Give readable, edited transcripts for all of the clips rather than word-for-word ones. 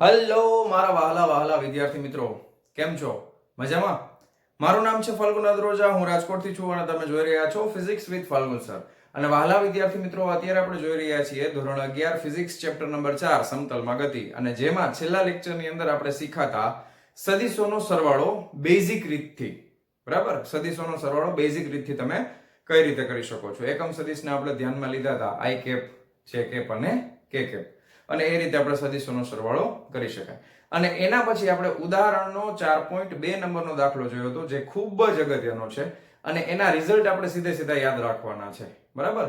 Hello મારા વહાલા વહાલા વિદ્યાર્થી મિત્રો, કેમ છો? મજામાં? મારું નામ છે ફલ્ગુન અદરોજા, હું રાજકોટથી છું અને તમે જોઈ રહ્યા છો ફિઝિક્સ વિથ ફલ્ગુન સર. અને વહાલા વિદ્યાર્થી મિત્રો, અત્યારે આપણે જોઈ રહ્યા છીએ ધોરણ 11 ફિઝિક્સ ચેપ્ટર નંબર 4 સમતલમાં ગતિ, અને જેમાં છેલ્લા લેક્ચરની અંદર આપણે શીખાતા સદિશોનો સરવાળો બેઝિક રીતથી. બરાબર, સદિશોનો સરવાળો બેઝિક રીતથી તમે કઈ રીતે કરી શકો છો. એકમ સદિશને આપણે ધ્યાનમાં લીધા હતા, આઈ કેપ, જે કેપ અને કે કેપ, અને એ રીતે આપણે સદિશોનો સરવાળો કરી શકાય. અને એના પછી આપણે ઉદાહરણનો 4.2 નંબરનો દાખલો જોયો હતો, જે ખૂબ જ અગત્યનો છે અને એના રિઝલ્ટ આપણે સીધા યાદ રાખવાના છે. બરાબર,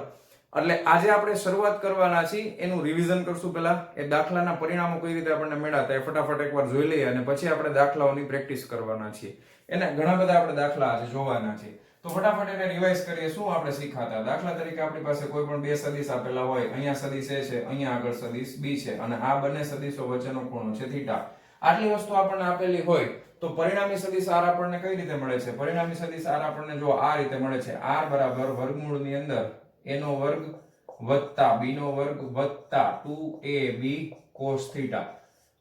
એટલે આજે આપણે શરૂઆત કરવાના છીએ, એનું રિવિઝન કરશું. પહેલા એ દાખલાના પરિણામો કઈ રીતે આપણને મળ્યા હતા એ ફટાફટ એકવાર જોઈ લઈએ, અને પછી આપણે દાખલાઓની પ્રેક્ટિસ કરવાના છીએ. એના ઘણા બધા આપણે દાખલા આજે જોવાના છે, તો ફટાફટ એને રિવાઇઝ કરીએ. શું આપણે શીખાતા? દાખલા તરીકે આપણી પાસે કોઈ પણ બે સદિશ આપેલા હોય, અહીંયા સદિશ A છે, અહીંયા આગળ સદિશ B છે, અને આ બંને સદિશો વચ્ચેનો ખૂણો છે θ. આટલી વસ્તુ આપણને આપેલી હોય તો પરિણામી સદિશ R આપણને કઈ રીતે મળે છે? પરિણામી સદિશ R આપણને જો આ રીતે મળે છે. R બરાબર વર્ગમૂળની અંદર a નો વર્ગ વત્તા b નો વર્ગ વત્તા 2ab cos θ.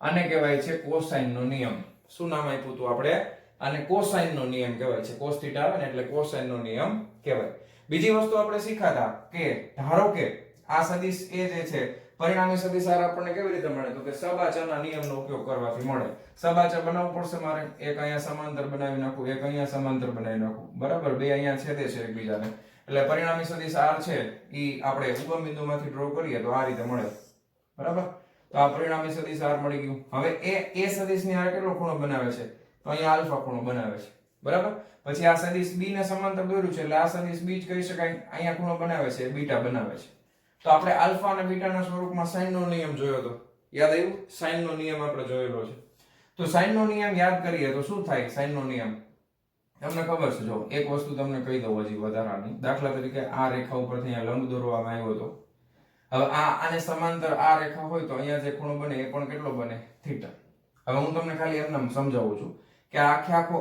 આને કહેવાય છે કોસાઇન નો નિયમ. શું નામ આપ્યું હતું આપણે? આને કોસાઇન નો નિયમ કહેવાય છે. cos θ આવે ને એટલે કોસાઇન નો નિયમ કહેવાય. બીજી વસ્તુ આપણે શીખાતા કે ધારો કે આ સદિશ A જે છે, પરિણામી સદિશ R આપણને કેવી રીતે મળે? તો કે સબાચાના નિયમનો ઉપયોગ કરવાથી મળે. સબાચા બનાવવું પડશે મારે. એક અહીંયા સમાંતર બનાવી નાખું, એક અહીંયા સમાંતર બનાવી નાખું. બરાબર, બે અહીંયા છેદે છે એકબીજાને, એટલે પરિણામી સદિશ R છે ઈ આપણે ઉગમ બિંદુમાંથી ડ્રો કરીએ તો આ રીતે મળે. બરાબર, તો આ પરિણામી સદિશ R મળી ગયું. હવે એ સદિશની હારે કેટલો ખૂણો બનાવે છે? તો અહીંયા આલ્ફા ખૂણો બનાવે છે. બરાબર, પછી આ સદિશ B ને સમાંતર દોર્યું છે એટલે આ સદિશ B જ કહી શકાય. અહીંયા ખૂણો બનાવે છે, બીટા બનાવે છે. તો આપણે આલ્ફા અને બીટાના સ્વરૂપમાં સાઈન નો નિયમ જોયો હતો. યાદ આવ્યું? સાઈન નો નિયમ આપણે જોયેલો છે. તો સાઈન નો નિયમ યાદ કરીએ તો શું થાય? સાઈન નો નિયમ તમને ખબર છે. જો એક વસ્તુ તમને કહી દઉં હજી વધારાની. દાખલા તરીકે આ રેખા ઉપરથી અહીંયા લંબ દોરવામાં આવ્યો હતો. હવે આને સમાંતર આ રેખા હોય તો અહીંયા જે ખૂણો બને એ પણ કેટલો બને? θ. હવે હું તમને ખાલી એમ સમજાવું છું કે આખે આખો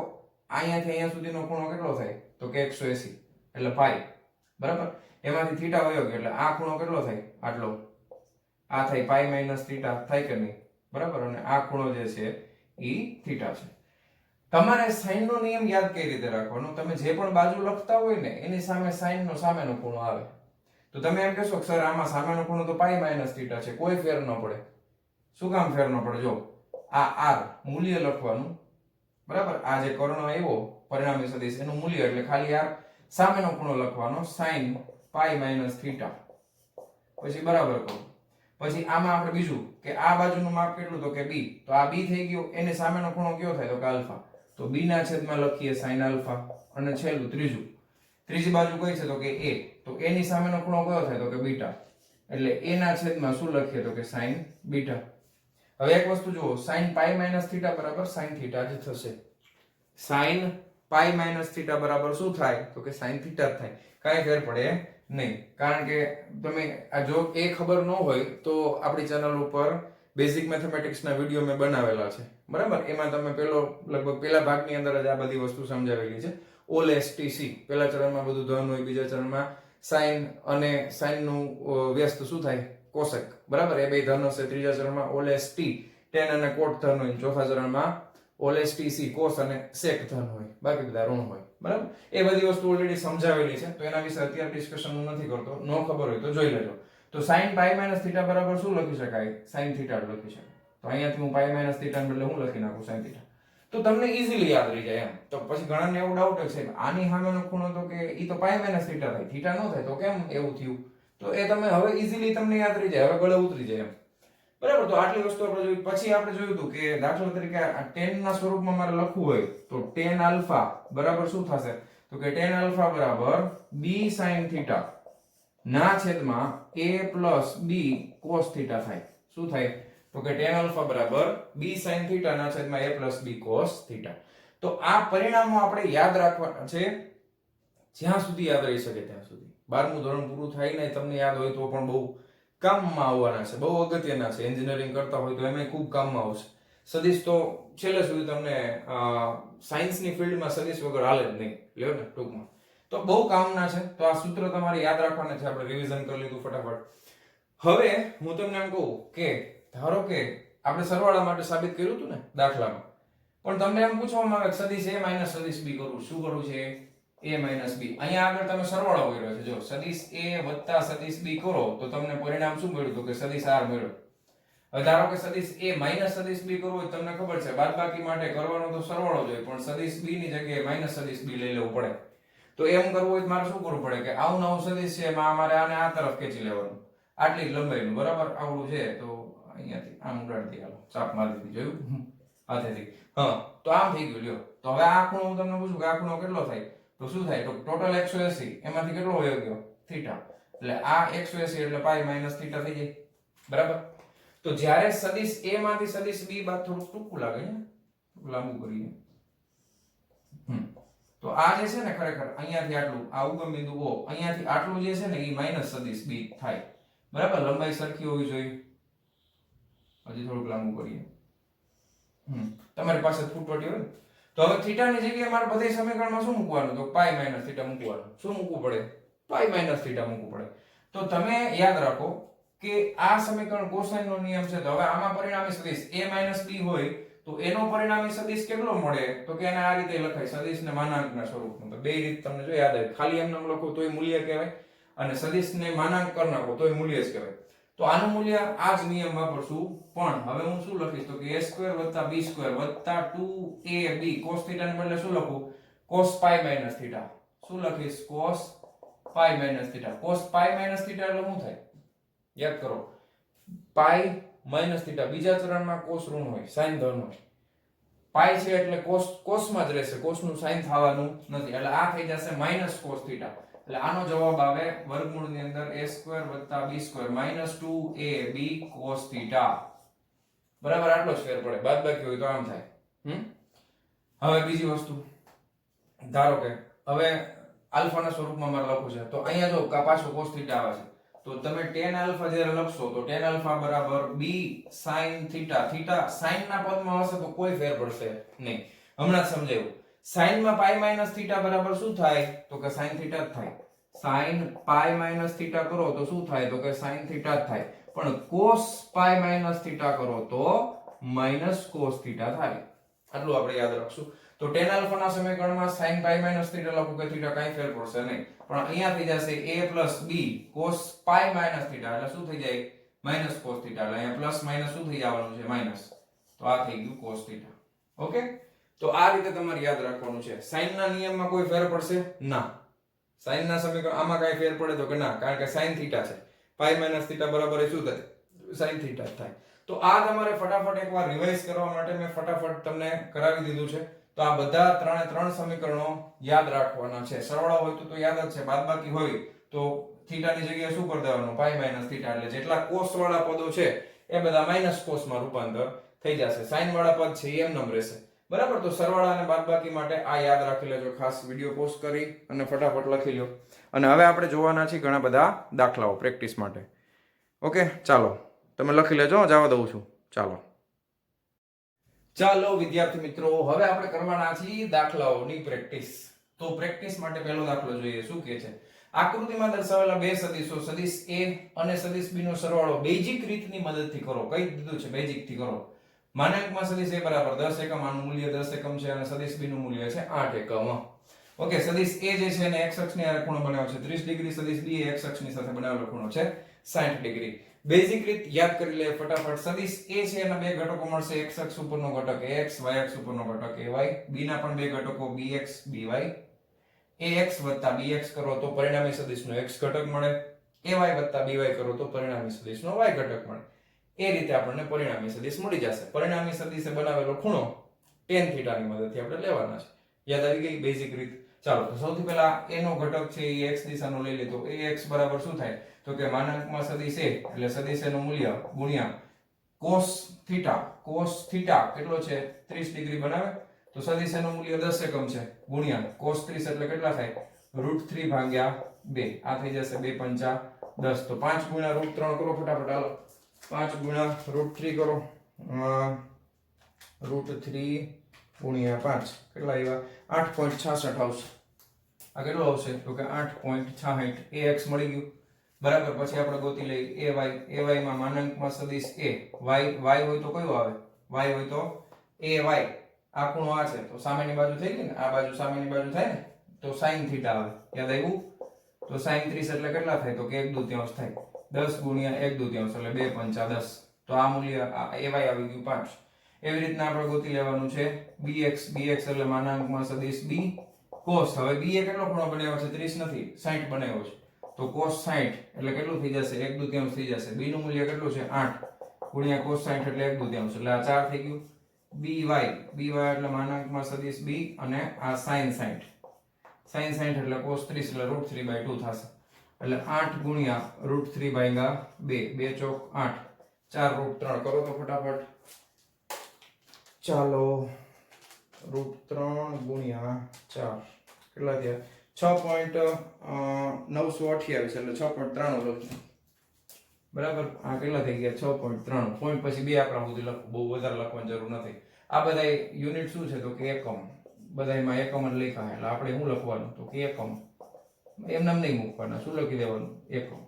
અહીંયાથી અહીંયા સુધીનો ખૂણો કેટલો થાય? તો કે 180 એટલે પાઈ. બરાબર, એમાંથી θ વયો ગયો એટલે આ ખૂણો કેટલો થાય? આટલો. આ થાય પાઈ માઈનસ θ, થાય કે નહીં? બરાબર, અને આ ખૂણો જે છે ઈ θ છે. તમારે સાઈન નો નિયમ યાદ કઈ રીતે રાખવાનો? તમે જે પણ બાજુ લખતા હોય ને એની સામે સાઈન નો સામેનો ખૂણો આવે. તો તમે એમ કહેશો કે સર આમાં સામેનો ખૂણો તો પાઈ માઈનસ θ છે, કોઈ ફેર ન પડે. શું કામ ફેર ન પડે? જો આ r મૂલ્ય લખવાનું. બરાબર, આ જે કર્ણ આવ્યો પરિણામી સદિશ એનું મૂલ્ય એટલે ખાલી r સામેનો ખૂણો લખવાનો, sin પાઈ માઈનસ θ. પછી બરાબર કરો. પછી આમાં આપણે બીજું કે આ બાજુનું માપ કેટલું? તો કે b. તો આ b થઈ ગયો, એની સામેનો ખૂણો કયો થાય? તો કે આલ્ફા. તો b ના છેદમાં લખીએ sin આલ્ફા. અને છેલ્લું ત્રીજી બાજુ કઈ છે? તો કે a. તો a ની સામેનો ખૂણો કયો થાય? તો કે બીટા. એટલે a ના છેદમાં શું લખીએ? તો કે sin બીટા. હવે એક વસ્તુ જુઓ, sin પાઈ માઈનસ θ બરાબર sin θ જ થશે. sin પાઈ માઈનસ θ બરાબર શું થાય? તો કે sin θ જ થાય. કાંઈ ફેર પડે નહીં. કારણ કે તમે આ જો એ ખબર ન હોય તો આપણી ચેનલ ઉપર બેઝિક મેથેમેટિક્સના વિડીયો મેં બનાવેલા છે. બરાબર, એમાં તમે લગભગ પેલા ભાગની અંદર જ આ બધી વસ્તુ સમજાવેલી છે. OLSTC પહેલા ચરણમાં બધું ધન હોય, બીજા ચરણમાં સાઇન અને સાઇન નું વ્યસ્ત શું થાય? કોસેક. બરાબર, એ બે ધન હશે. ત્રીજા ચરણમાં OLST tan અને cot ધન હોય. ચોથા ચરણમાં OLSTC cos અને sec ધન હોય, બાકી બધા ઋણ હોય. બરાબર, એ બધી વસ્તુ ઓલરેડી સમજાવેલી છે, તો એના વિશે અત્યારે ડિસ્કશન હું નથી કરતો. ન ખબર હોય તો જોઈ લેજો. તો sin પાઈ માઈનસ θ બરાબર શું લખી શકાય? sin θ લખી શકાય. તો અહીંયાથી હું પાઈ માઈનસ θ ને બદલે હું લખી નાખું? sin θ. તો તમને ઈઝીલી યાદ રહી જાય એમ. તો પછી ઘણાને એવું ડાઉટ છે આની સામેનો ખૂણો તો કે ઈ તો પાઈ માઈનસ θ થાય, θ ન થાય, તો કેમ એવું થયું? તો એ તમે હવે ઈઝીલી તમને યાદ રહી જાય, હવે ગળે ઉતરી જાય એમ. બરાબર, તો આટલી વસ્તુ આપણે જોઈ. પછી આપણે જોયું હતું કે દાખલા તરીકે આ tan ના સ્વરૂપમાં મારે લખવું હોય તો tan આલ્ફા બરાબર શું થશે? તો કે tan આલ્ફા બરાબર b sin θ ના છેદમાં a plus b cos θ થાય. શું થાય? તો કે tan આલ્ફા બરાબર b sin θ ના છેદમાં a plus b cos θ. તો આ પરિણામો આપણે યાદ રાખવાના છે જ્યાં સુધી યાદ રહી શકે ત્યાં સુધી. 12મું ધોરણ પૂરું થાય ને તમને યાદ હોય તો પણ બહુ કામમાં આવવાના છે, બહુ અગત્યના છે. એન્જિનિયરિંગ કરતા હોય તો એમાં ખૂબ કામમાં આવશે. સદિશ તો છેલ્લે સુધી તમને સાયન્સની ફિલ્ડમાં સદિશ વગર હાલે જ નહીં, લ્યો ને ટૂંકમાં. તો બહુ કામના છે. તો આ સૂત્ર તમારે યાદ રાખવાના છે. આપણે રિવિઝન કરી લીધું ફટાફટ. હવે હું તમને એમ કહું કે ધારો કે આપણે સરવાળા માટે સાબિત કર્યું હતું ને દાખલામાં. પણ તમને એમ પૂછવામાં આવે સદિશ a માઈનસ સદિશ b કરવું. શું કરવું છે? a minus b. અહીંયા આગળ તમે સરવાળો કર્યો છે. જો સદિશ a વત્તા સદિશ b કરો તો તમને પરિણામ શું મળ્યું? તો કે સદિશ r મળ્યો. હવે ધારો કે સદિશ a માઈનસ સદિશ b કરવું હોય તમને ખબર છે બાદબાકી માટે કરવાનો તો સરવાળો જ હોય, પણ સદિશ b ની જગ્યાએ માઈનસ સદિશ b લઈ લેવું પડે. તો એમ કરવું હોય તો મારે શું કરવું પડે કે આવું નવું સદિશ છે એમાં મારે આને આ તરફ ખેંચી લેવાનું. આટલી જ લંબાઈનું બરાબર આવડું છે તો અહીંયાથી આમ ઉડાડી દે. હાલો ચાપ મારી દીધી. જોયું હાથેથી? હા, તો આમ થઈ ગયું. લ્યો તો હવે આ ખૂણો હું તમને પૂછું કે આ ખૂણો કેટલો થાય? તો શું થાય? તો ટોટલ 180 એમાંથી કેટલો વયો ગયો? થીટા. એટલે આ 180 એટલે પાઈ માઈનસ થીટા થઈ જાય. બરાબર? તો જ્યારે સદિશ a માંથી સદિશ b બાદ થોડું ટૂંકું લાગે ને, લાંબુ કરીએ. તો આ જે છે ને ખરેખર અહીંયાથી આટલું આ ઉગમ બિંદુ O અહીંયાથી આટલું જે છે ને એ માઈનસ સદિશ b થાય. બરાબર? લંબાઈ સરખી હોવી જોઈએ. હજી થોડુંક લાંબુ કરીએ. તમારી પાસે ફૂટપટ્ટી હોય તો હવે થીટાની જગ્યાએ મારે બધા સમીકરણમાં શું મૂકવાનું? તો પાઈ માઈનસ થીટા મૂકવાનું. શું મૂકવું પડે? પાઈ માઈનસ થીટા મૂકવું પડે. તો તમે યાદ રાખો કે આ સમીકરણ કોસાઇન નો નિયમ છે. તો હવે આમાં પરિણામી સદિશ a માઈનસ b હોય તો એનો પરિણામી સદિશ કેટલો મળે? તો કે એને આ રીતે લખાય સદિશને માનાંકના સ્વરૂપમાં. તો બે રીત તમને જો યાદ આવે. ખાલી એમ નામ લખો તોય મૂલ્ય કહેવાય અને સદિશને માનાંક કરી નાખો તોય મૂલ્ય જ કહેવાય. તો આનું મૂલ્ય આ જ નિયમ વાપરશું. પણ હવે હું શું લખીશ? તો કે a² + b² + 2ab cos θ ને બદલે શું લખું? cos π - θ. શું લખીશ? cos π - θ. cos π - θ એટલે શું થાય? યાદ કરો. પાઈ માઈનસ થીટા બીજા ચરણમાં કોસ ઋણ હોય, સાઈન ધન હોય. પાઈ છે એટલે કોસ માં જ રહેશે, કોસ નું સાઈન થવાનું નથી. એટલે આ થઈ જશે માઈનસ કોસ થીટા. એટલે આનો જવાબ આવે વર્ગમૂળ ની અંદર a² + b² - 2ab cos θ. બરાબર? આટલો જ ફેર પડે. બાદબાકી હોય તો આમ થાય. હવે બીજી વસ્તુ ધારો કે હવે આલ્ફા ના સ્વરૂપમાં મારે લખવું છે તો અહીંયા જો પાછો cos θ આવે છે. તો તમે tan આલ્ફા જ્યારે લખશો તો tan આલ્ફા બરાબર b sin θ. θ sin ના પદમાં હશે તો કોઈ ફેર પડશે નહીં. હમણાં સમજાયું. sin માં પાઈ માઈનસ થીટા બરાબર શું થાય? તો કે sin θ જ થાય. sin પાઈ માઈનસ થીટા કરો તો શું થાય? તો કે sin θ જ થાય. પણ cos પાઈ માઈનસ થીટા કરો તો માઈનસ cos θ થાય. આટલું આપણે યાદ રાખશું. તો tan આલ્ફા ના સમીકરણમાં sin પાઈ માઈનસ થીટા લખું કે થીટા કાઈ ફેર પડશે નહીં. પણ અહીંયા થઈ જશે a + b cos pi minus theta એટલે શું થઈ જાય? Minus cos θ. એટલે અહીંયા પ્લસ માઈનસ શું થઈ જવાનું છે? માઈનસ. તો આ થઈ ગયું cos θ. ઓકે? તો આ રીતે તમારે યાદ રાખવાનું છે. sin ના નિયમમાં કોઈ ફેર પડશે? ના. sin ના સમીકરણ આમાં કાઈ ફેર પડે તો કે ના, કારણ કે sin θ છે. પાઈ માઈનસ θ બરાબર શું થાય? sin θ જ થાય. તો આ તમારે ફટાફટ એકવાર રિવાઇઝ કરવા માટે મેં ફટાફટ તમને કરાવી દીધું છે. તો આ બધા ત્રણ સમીકરણો યાદ રાખવાના છે. સરવાળો હોય તો યાદ જ છે, બાદબાકી હોય તો થીટાની જગ્યાએ શું કરી દેવાનું? Pi minus θ. એટલે જેટલા કોસ વાળા પદો છે એ બધા માઈનસ કોસ માં રૂપાંતર થઈ જશે. સાઈન વાળા પદ છે એ એમ રહેશે. બરાબર? તો સરવાળા અને બાદબાકી માટે આ યાદ રાખી લેજો. ખાસ વિડિયો પોસ્ટ કરી અને ફટાફટ લખી લો. અને હવે આપણે જોવાના છે ઘણા બધા દાખલાઓ પ્રેક્ટિસ માટે. ઓકે? ચાલો તમે લખી લેજો, જવા દઉં છું. ચાલો વિદ્યાર્થી મિત્રો, હવે આપણે કરવાના છીએ દાખલાઓની પ્રેક્ટિસ. તો પ્રેક્ટિસ માટે પહેલો દાખલો જોઈએ. શું કહે છે? આકૃતિમાં દર્શાવેલા બે સદિશો સદિશ a અને સદિશ b નો સરવાળો બેઝિક રીતની મદદથી કરો. કઈ દીધું છે? બેઝિક થી કરો. માનાંકમાં સદિશ a બરાબર 10 એકમ, આનું મૂલ્ય 10 એકમ છે અને સદિશ b નું મૂલ્ય છે 8 એકમ. ઓકે? સદિશ a જે છે એને x અક્ષની આરે ખૂણો બનાવ્યો છે 30 ડિગ્રી, સદિશ b એ x અક્ષની સાથે બનાવેલો ખૂણો છે 60 ડિગ્રી. બેઝિક રીત યાદ કરી લે ફટાફટ. સદિશ a છે એના બે ઘટકો મળશે. x અક્ષ ઉપરનો ઘટક ax, y અક્ષ ઉપરનો ઘટક ay. b ના પણ બે ઘટકો bx, by. ax + bx કરો તો પરિણામી સદિશનો x ઘટક મળે. ay + by કરો તો પરિણામી સદિશનો y ઘટક મળે. એ રીતે આપણને પરિણામી સદિશ મળી જશે. પરિણામી સદિશે બનાવેલો ખૂણો tan θ ની મદદથી આપણે લેવાના છે. યાદ આવી ગઈ બેઝિક રીત? ચાલો તો સૌથી પહેલા a નો ઘટક છે એ x દિશાનો લઈ લેતો. ax બરાબર શું થાય? તો કે માનાંકમાં સદિશ a એટલે સદિશ નું મૂલ્ય ગુણ્યા cos θ. cos θ કેટલો છે? 30 ડિગ્રી બનાવે તો સદિશ નું મૂલ્ય 10 એકમ છે ગુણ્યા cos 30 એટલે કેટલા થાય? √3/2. આ થઈ જશે 2 × 5 = 10. તો 5 × √3 કરો ફટાફટ. હાલો 5 × √3 કરો. √3 × 5 કેટલા આવ્યા? 8.66 આવશે. આ કેટલું આવશે? તો કે 8.66. ax મળી ગયું. બરાબર. પછી આપણે ગોતી લઈએ ay માં માનાંકમાં સદિશ a y હોય તો કયો આવે? y હોય તો ay. આ ખૂણો આ છે તો સામેની બાજુ થઈ ગઈ ને, આ બાજુ સામેની બાજુ થાય ને તો sin થીટા આવે. યાદ આવ્યું? તો sin 30 એટલે કેટલા થાય? તો કે 1/2 થાય. 10 ગુણ્યા 1/2 એટલે 2 પંચા 10. તો આ મૂલ્ય ay આવી ગયું 5. એવી રીતના આપણે ગોતી લેવાનું છે bx એટલે માનાંકમાં સદિશ b cos. હવે b એ કેટલો ખૂણો બનાવ્યો છે? 30 નથી, 60 બનાવ્યો છે. તો cos 60 એટલે કેટલું થઈ જશે? 1/2 થઈ જશે. b નું મૂલ્ય કેટલું છે? 8 ગુણ્યા cos 60 એટલે 1/2 એટલે આ 4 થઈ ગયું. by એટલે માનાંકમાં સદિશ b અને આ sin 60 એટલે cos 30 એટલે √3/2 થશે. એટલે 8 ગુણ્યા √3/2 2 ચોક 8 4 √3 કરો તો ફટાફટ. ચાલો √3 ગુણ્યા 4 કેટલા થયા? 6.928 એટલે 6.93 લખીએ. બરાબર. આ કેટલા થઈ ગયા? 6.93. પોઈન્ટ પછી 2 આંકડા સુધી લખો, બહુ વધારે લખવાની જરૂર નથી. આ બધા યુનિટ શું છે? તો કે એકમ. બધામાં એકમ જ લખ્યા એટલે આપણે શું લખવાનું? તો કે એકમ. એમ નામ નહીં મૂકવાના. શું લખી દેવાનું? એકમ.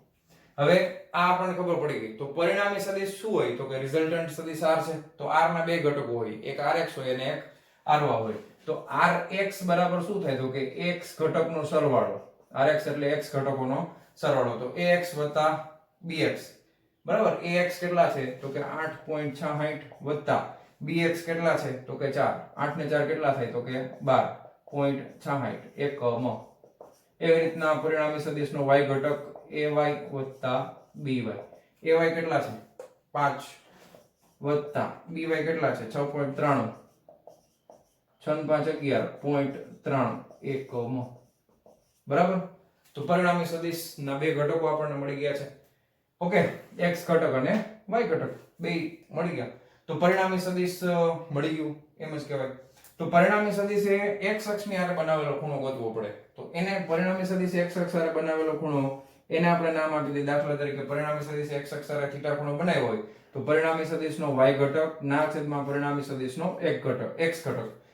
હવે આ આપણને ખબર પડી ગઈ. તો પરિણામી સદિશ શું હોય? તો કે રિઝલ્ટન્ટ સદિશ r છે. તો r ના બે ઘટકો હોય, એક rx હોય અને એક ry હોય. તો rx બરાબર શું થાય? તો કે x ઘટકનો સરવાળો. rx એટલે x ઘટકોનો સરવાળો. તો ax bx બરાબર. ax કેટલા છે? તો કે 8.66 વત્તા bx કેટલા છે? તો કે 4. 8 ને 4 કેટલા થાય? તો કે 12.66 એકમ. એવી રીતના પરિણામી સદિશનો y ઘટક ay વત્તા by. ay કેટલા છે? 5 વત્તા by કેટલા છે? 6.93. 6 5 11.3 એકમ. બરાબર. તો પરિણામી સદિશ ના બે ઘટકો આપણને મળી ગયા છે. ઓકે, x ઘટક અને y ઘટક બે મળી ગયા. તો પરિણામી સદિશ મળી ગયું એમ જ કહેવાય. તો પરિણામી સદિશ એ x અક્ષની હારે બનાવેલો ખૂણો ગોતવો પડે. તો એને પરિણામી સદિશ x અક્ષ હારે બનાવેલો ખૂણો એને આપણે નામ આપી દઈએ. દાખલા તરીકે પરિણામી સદિશ x અક્ષ હારે θ ખૂણો બનાવ્યો હોય તો પરિણામી સદિશનો y ઘટક ના છેદમાં પરિણામી સદિશનો x ઘટક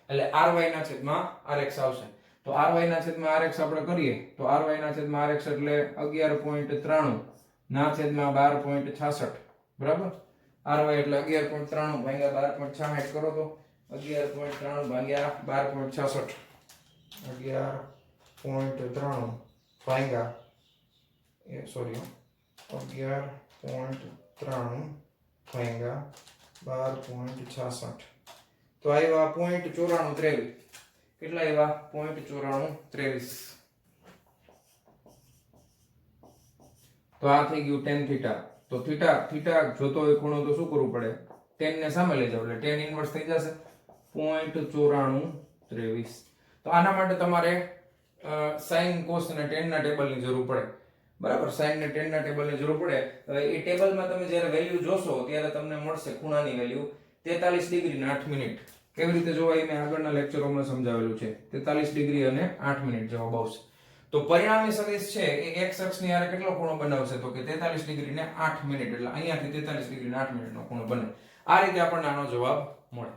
એટલે ry ના છેદમાં rx આવશે. તો ry ના છેદમાં rx આપણે કરીએ તો ry ના છેદમાં rx એટલે 11.93 ના છેદમાં 12.66. બરાબર. ry એટલે 11.93 ભાગ્યા 12.66 કરો તો 11.93 ભાગ્યા 12.66 11.93 ભાગ્યા 11.93 ભાગ્યા 12.66 તો આવ્યા 0.9423. કેટલા આવ્યા? 0.9423. તો આ થઈ ગયું tan θ. તો θ જોતો હોય ખૂણો તો શું કરવું પડે? tan ને સામે લઈ જાવ એટલે tan ઇન્વર્સ થઈ જશે 0.9423. તો આના માટે તમારે sin cos અને tan ના ટેબલની જરૂર પડે. બરાબર. sin ને tan ના ટેબલની જરૂર પડે. હવે એ ટેબલમાં તમે જ્યારે વેલ્યુ જોશો ત્યારે તમને મળશે ખૂણાની વેલ્યુ 43 ડિગ્રી અને 8 મિનિટ. કેવી રીતે જોવાય મેં આગળના લેક્ચરોમાં સમજાવેલું છે. 43 ડિગ્રી અને 8 મિનિટ જવાબ આવશે. તો પરિણામી સદિશ છે એ x અક્ષની હારે કેટલો ખૂણો બનાવશે? તો કે 43 ડિગ્રી ને 8 મિનિટ. એટલે અહીંયાથી 43 ડિગ્રી ને 8 મિનિટનો ખૂણો બને. આ રીતે આપણને આનો જવાબ મળે.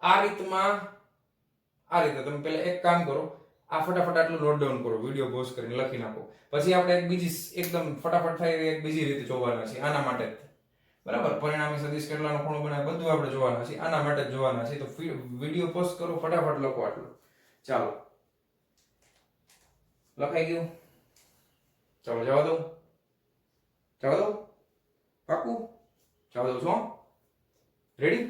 આ રીતે તમે પહેલા એક કામ કરો, આ ફટાફટ આટલું નોટ ડાઉન કરો, વિડિયો પોઝ કરીને લખી નાખો. પછી આપણે એક બીજી એકદમ ફટાફટ થાય એવી એક બીજી રીતે જોવાના છે આના માટે. બરાબર. પરિણામી સદિશ કેટલાનો ખૂણો બનાવે બધું આપણે જોવાના છે. આના માટે જ જોવાના છે. તો વિડિયો પોઝ કરો, ફટાફટ લખો આટલું. ચાલો લખાઈ ગયું? ચાલો જવા દઉં પાકું? જવા દઉં છો? રેડી?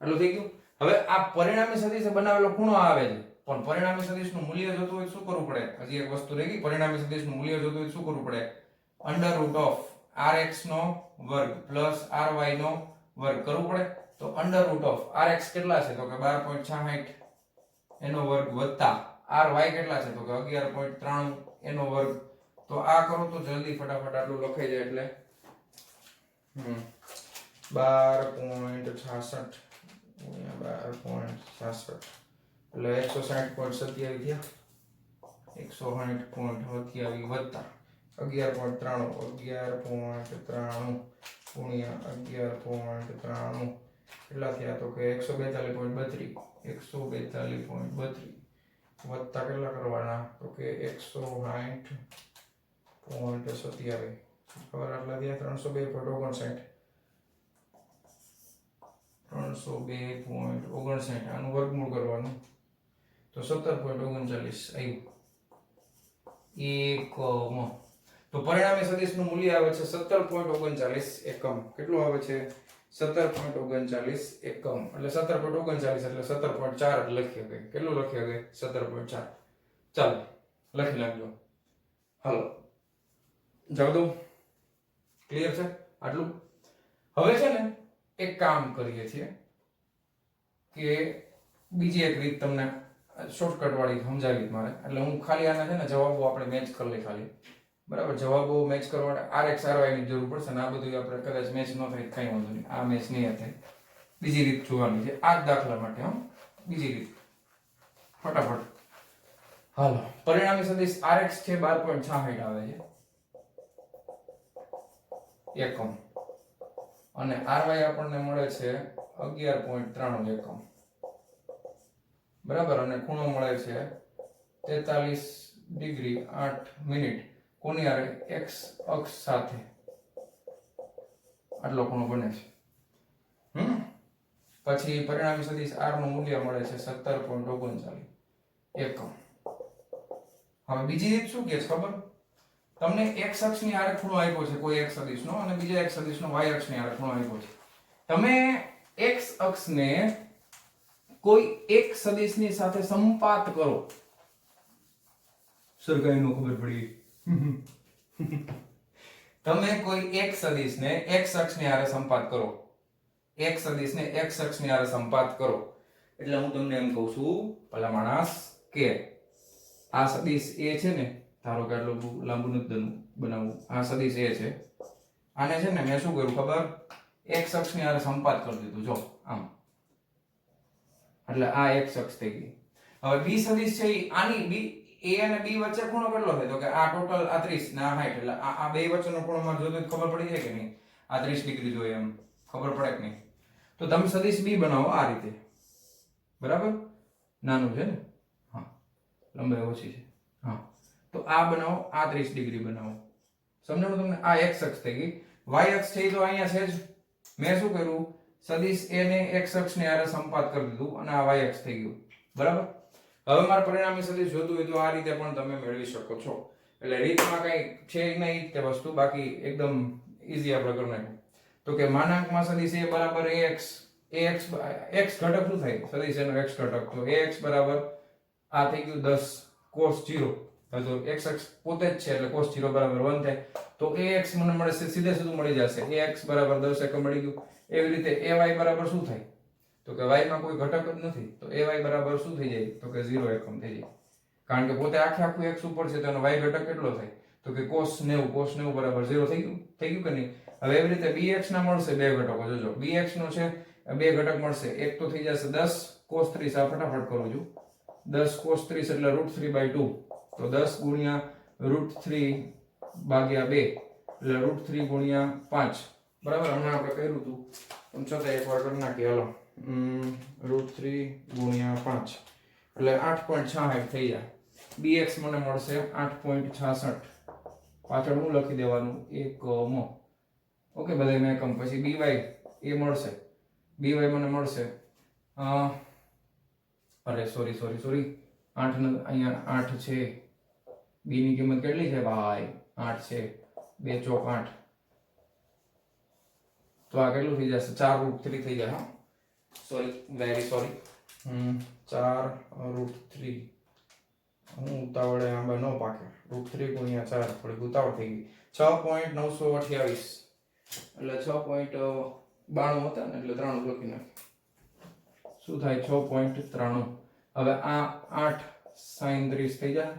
આટલું થઈ ગયું. હવે આ પરિણામી સદિશે બનાવેલો ખૂણો આવે છે પણ પરિણામી સદિશનું મૂલ્ય જોતું હોય શું કરવું પડે? હજી એક વસ્તુ રહી ગઈ. પરિણામી સદિશનું મૂલ્ય જોતું હોય શું કરવું પડે? √rx નો વર્ગ પ્લસ ry નો વર્ગ કરવું પડે. તો √rx કેટલા છે? તો કે 12.66 એનો વર્ગ વત્તા ry કેટલા છે? તો કે 11.93 એનો વર્ગ. તો આ કરો તો જલ્દી ફટાફટ આટલું લખાઈ જાય એટલે 12.66 12.66 એટલે 160.27 થયા. 160.27 વત્તા 11.93 ગુણ્યા 11.93 કેટલા થયા? તો કે 142.32 142.32 વત્તા કેટલા કરવાના? તો કે 160.27 0.27 ખબર આટલા થયા 302.59 302.59 આનું વર્ગમૂળ કરવાનું તો 17.39 આવ્યું એકમ. તો પરિણામી સદિશનું મૂલ્ય આવે છે 17.39 એકમ. કેટલું આવે છે? 17.39 એકમ. એટલે 17.39 એટલે 17.4 લખીએ કે કેટલું લખીએ કે 17.4. ચાલો લખી નાખજો. હાલો જાવ દો. ક્લિયર છે આટલું? હવે છે ને એક કામ કરીએ છીએ કે બીજી એક રીત તમને શોર્ટકટ વાળી સમજાવી મારે. એટલે હું ખાલી આના છે ને જવાબો આપણે મેચ કરી લઈ ખાલી. બરાબર, જવાબો મેચ કરવા RX RY ની જરૂર પડશે ને આ બધું આપણે કદાચ મેચ ન થાય કઈ વાંધો નહીં, આ મેચ નહીં થાય. બીજી રીત જોવાની છે આ જ દાખલા માટે. બીજી રીત ફટાફટ. હાલો, પરિણામી સદિશ RX છે 12.66 આવે છે એકમ અને RY આપણને મળે છે 11.93 એકમ. બરાબર, અને ખૂણો મળે છે 43 ડિગ્રી 8 મિનિટ. કોની હારે? x અક્ષ સાથે આટલો ખૂણો બને છે. પછી પરિણામી સદિશ r નું મૂલ્ય મળે છે 17.39 એકમ. હવે બીજી રીત શું કે છે ખબર? તમને x અક્ષની હારે ખૂણો આપ્યો છે કોઈ એક સદિશનો અને બીજા એક સદિશનો y અક્ષની હારે ખૂણો આપ્યો છે. તમે x અક્ષને કોઈ એક સદિશની સાથે સંપાત કરો. સરકારી નો ખબર પડી. તમે કોઈ એક સદિશને x અક્ષની હારે સંપાત કરો. એક સદિશને x અક્ષની હારે સંપાત કરો એટલે હું તમને એમ કહું છું ભલા માણસ કે આ સદિશ a છે ને, ધારો કે આટલું લાંબુ નથી બનાવવું, આ સદિશ a છે. આને છે ને મેં શું કર્યું ખબર? x અક્ષની હારે સંપાત કરી દીધું. જો આમ, એટલે આ x અક્ષ થઈ ગઈ. હવે b સદિશ છે આની b a અને b વચ્ચે ખૂણો કેટલો થાય? તો કે આ ટોટલ આ 30 ને આ 60 એટલે આ બે વચ્ચેનો ખૂણો મારે જોતો ખબર પડી જાય કે નહીં? આ 30 ડિગ્રી જોઈએ એમ ખબર પડે કે નહીં? તો તમે સદિશ b બનાવો આ રીતે. બરાબર, નાનું છે ને, હા લંબાઈ ઓછી છે, હા. તો આ બનાવો, આ 30 ડિગ્રી બનાવો. સમજાણું તમને? આ x અક્ષ થઈ ગઈ. y અક્ષ છે તો અહીંયા છે જ. મેં શું કર્યું? સદિશ a ને x અક્ષની હારે સંપાત કરી દીધું અને આ y અક્ષ થઈ ગયું. બરાબર, હવે મારે પરિણામી સદિશ જોતું હોય તો આ રીતે પણ તમે મેળવી શકો છો. એટલે રીતમાં કઈ છે નહીં તે વસ્તુ, બાકી એકદમ ઈઝી આપણે કરી નાખ્યું. તો કે માનાંકમાં સદિશ a બરાબર ax x ઘટક શું થાય? સદિશ એનો x ઘટક. તો ax બરાબર આ થઈ ગયું 10 cos 0. તો x અક્ષ પોતે જ છે એટલે cos 0 બરાબર 1 થાય. તો ax મને મળે છે સીધે સીધું મળી જશે. ax બરાબર 10 એકમ મળી ગયું. એવી રીતે ay બરાબર શું થાય? તો કે y માં કોઈ ઘટક જ નથી તો ay બરાબર શું થઈ જાય? તો કે 0 એકમ થઈ જાય. કારણ કે પોતે આખું x ઉપર છે તો એનો y ઘટક કેટલો થાય? તો કે cos 90 બરાબર 0 થઈ ગયું કે નહીં? હવે એવી રીતે bx ના મળશે બે ઘટકો. જોજો bx નો છે બે ઘટક મળશે. એક તો થઈ જશે 10 cos 30. આ ફટાફટ કરું છું. 10 cos 30 એટલે √3/2. તો 10 ગુણ્યા √3/2 એટલે √3 ગુણ્યા 5. બરાબર, હમણાં આપણે કર્યું હતું પણ છતાં એકવાર કરી નાખીએ. હાલો, √3 ગુણ્યા 5 એટલે 8.66 થઈ જાય. bx મને મળશે 8.66. પાછળ હું લખી દેવાનું એકમ. ઓકે, બધા મેં એકમ. પછી by એ મળશે. by મને મળશે અરે સોરી 8 અહીંયા 8 છે. b ની કિંમત કેટલી છે ભાઈ? 8 છે. 2 ચોક 8. તો આ કેટલું થઈ જશે? 4√3 થઈ જાય. હા સોરી, વેરી સોરી. 4√3. હું ઉતાવળે આંબા ન પાકે. √3 ગુણ્યા 4 થોડીક ઉતાવળ થઈ ગઈ. 6.928 એટલે 6.92 હતા ને એટલે 3 લખી નાખ. શું થાય? 6.93. હવે આ 8 sin 30 થઈ જાય.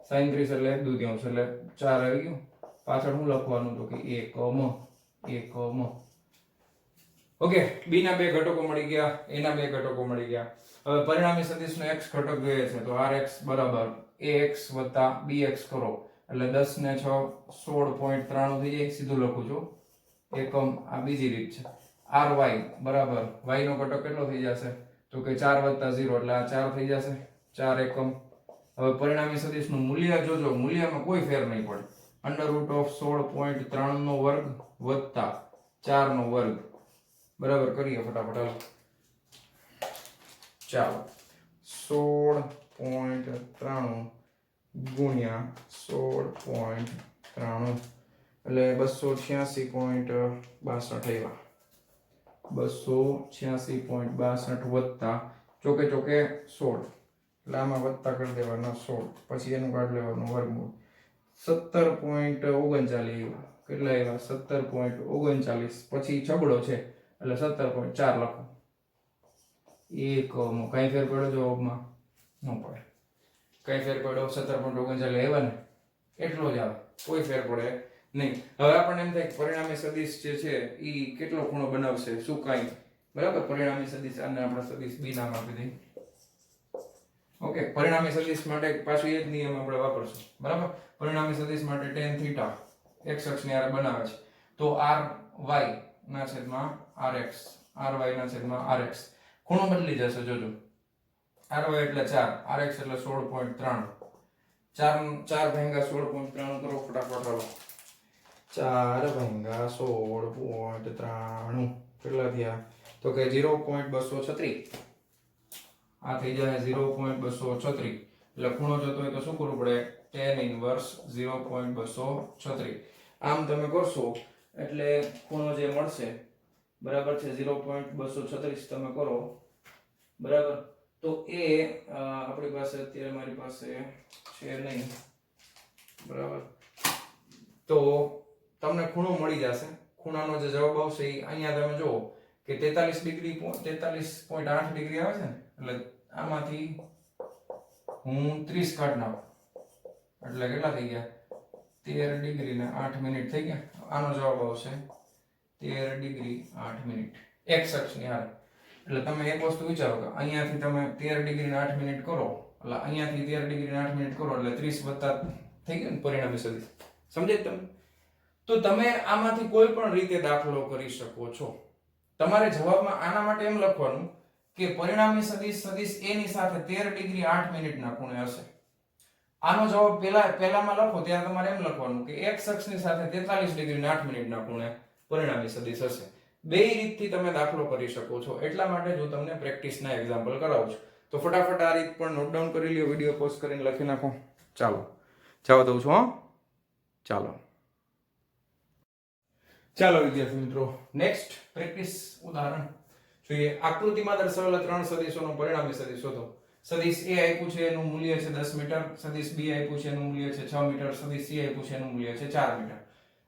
sin 30 એટલે 1/2 એટલે 4 આવી ગયું. પાછળ હું લખવાનું? તો કે એકમ. ઓકે, b ના બે ઘટકો મળી ગયા, a ના બે ઘટકો મળી ગયા. હવે પરિણામી સદિશનો x ઘટક જોઈએ છે તો rx બરાબર ax + bx કરો એટલે 10 ને 6 16.93 થઈ જાય. સીધું લખું છું એકમ. આ બીજી રીત છે. ry બરાબર y નો ઘટક કેટલો થઈ જશે? તો કે 4 + 0 એટલે આ 4 થઈ જશે. 4 એકમ. હવે પરિણામી સદિશનું મૂલ્ય જોજો, મૂલ્યમાં કોઈ ફેર નહીં પડે. અંડર રૂટ ઓફ 16.3 નો વર્ગ વત્તા 4 નો વર્ગ, બરાબર. કરીએ ફટાફટ, હાલો. ચાલો, 16.93 ગુણ્યા 16.93 એટલે 286.62 આવ્યા. 286.62 વત્તા ચોકે ચોકે 16 એટલે આમાં વત્તા કરી દેવાના 16, પછી એનું કાઢી લેવાનું વર્ગમૂળ. 17.39 કેટલા આવ્યા? 17.39, પછી છબડો છે એટલે 17.4 લખો. એકમો. કઈ ફેર પડ્યો જવાબમાં? ન પડે. કઈ ફેર પડ્યો? 17.39 આવ્યા ને, એટલો જ આવે, કોઈ ફેર પડે નહીં. હવે આપણને એમ થાય પરિણામી સદિશ જે છે એ કેટલો ખૂણો બનાવશે, શું કાંઈ, બરાબર. પરિણામી સદિશ આને આપણે સદિશ બી નામ આપી દઈએ. ઓકે, પરિણામી સદિશ માટે પાછું એ જ નિયમ આપણે વાપરશું, બરાબર. પરિણામી સદિશ માટે tan થીટા x અક્ષની હારે બનાવે છે, તો ry ના છેદમાં rx, ry ના છેદમાં rx, ખૂણો બદલી જશે, જોજો. ry એટલે 4, rx એટલે 16.93, 4 ભાગ્યા 16.93 કરો ફટાફટ, હાલો. 4 ભાગ્યા 16.93 કેટલા થયા? તો કે 0.236. આ થઈ જાય 0.236. એટલે ખૂણો જોતો હોય તો શું કરવું પડે? tan inverse 0.236. આમ તમે કરશો એટલે ખૂણો જે મળશે, બરાબર છે, 0.236 તમે કરો, બરાબર. તો એ આપણી પાસે અત્યારે મારી પાસે છે નહીં, બરાબર. તો તમને ખૂણો મળી જશે. ખૂણાનો જે જવાબ આવશે એ અહીંયા તમે જુઓ કે 43 ડિગ્રી 43.8 ડિગ્રી આવે છે ને, એટલે આમાંથી હું 30 કાઢ નાખું એટલે કેટલા થઈ ગયા? 13 ડિગ્રી ને 8 મિનિટ થઈ ગયા. આનો જવાબ આવશે 13 ડિગ્રી 8 મિનિટ x અક્ષની હારે. એટલે તમે એક વસ્તુ વિચારો કે અહીંયાથી તમે 13 ડિગ્રી ને 8 મિનિટ કરો, એટલે અહીંયાથી 13 ડિગ્રી ને 8 મિનિટ કરો એટલે 30 વત્તા થઈ ગયું ને પરિણામી સદિશ. સમજે તમે? તો તમે આમાંથી કોઈ પણ રીતે દાખલો કરી શકો છો. તમારે જવાબમાં આના માટે એમ લખવાનું કે પરિણામી સદિશ સદિશ a ની સાથે 13 ડિગ્રી 8 મિનિટના ખૂણે હશે. આનો જવાબ પહેલામાં લખો ત્યારે તમારે એમ લખવાનું કે x અક્ષની સાથે 43 ડિગ્રી 8 મિનિટના ખૂણે પરિણામી સદિશ હશે. બે રીતથી તમે દાખલો કરી શકો છો. એટલા માટે જો તમને પ્રેક્ટિસના એક્ઝામ્પલ કરાવું છું તો ફટાફટ આ રીત પણ નોટ ડાઉન કરી લ્યો, વિડિયો પોઝ કરીને લખી નાખો. ચાલો જવા દઉં છું. ચાલો વિદ્યાર્થી મિત્રો, નેક્સ્ટ પ્રેક્ટિસ ઉદાહરણ જોઈએ. આકૃતિમાં દર્શાવેલા ત્રણ સદિશોનો પરિણામી સદિશ શોધો. સદિશ a આપ્યું છે એનું મૂલ્ય છે 10 મીટર, સદિશ b આપ્યું છે એનું મૂલ્ય છે 6 મીટર, સદિશ c આપ્યું છે એનું મૂલ્ય છે 4 મીટર.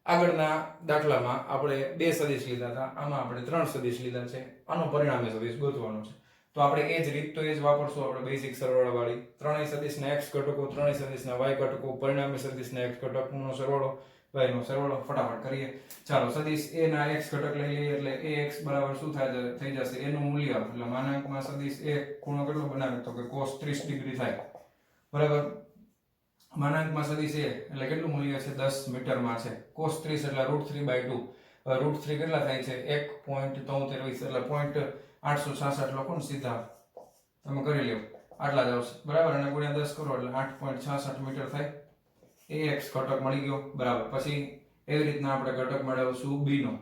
આગળના દાખલામાં આપણે બે સદિશ લીધા હતા, આમાં આપણે ત્રણ સદિશ લીધા છે. આનો પરિણામી સદિશ ગોતવાનો છે. તો આપણે એ જ રીત તો એ જ વાપરશું, આપણે બેઝિક સરવાળા વાળી. ત્રણેય સદિશના x ઘટકો, ત્રણેય સદિશના y ઘટકો, પરિણામી સદિશના x ઘટકનો સરવાળો, y નો સરવાળો. ફટાફટ કરીએ. ચાલો, સદિશ a ના x ઘટક લઈ લઈએ એટલે ax બરાબર શું થઈ જશે? એનું મૂલ્ય એટલે માનાંકમાં સદિશ a ખૂણો કેટલો બનાવે તો કે cos 30 ડિગ્રી થાય, બરાબર. માનાંકમાં સદિશ a એટલે કેટલું મૂલ્ય છે? 10 મીટરમાં છે. cos 30 એટલે √3/2. √3 કેટલા થાય છે? 1.73 એટલે 0.866 લખો ને સીધા, તમે કરી લ્યો, આટલા જ આવશે, બરાબર. અને ગુણ્યા 10 કરો એટલે 8.66 મીટર થાય. ax ઘટક મળી ગયો, બરાબર. પછી એવી રીતના આપણે ઘટક મેળવશું b નો,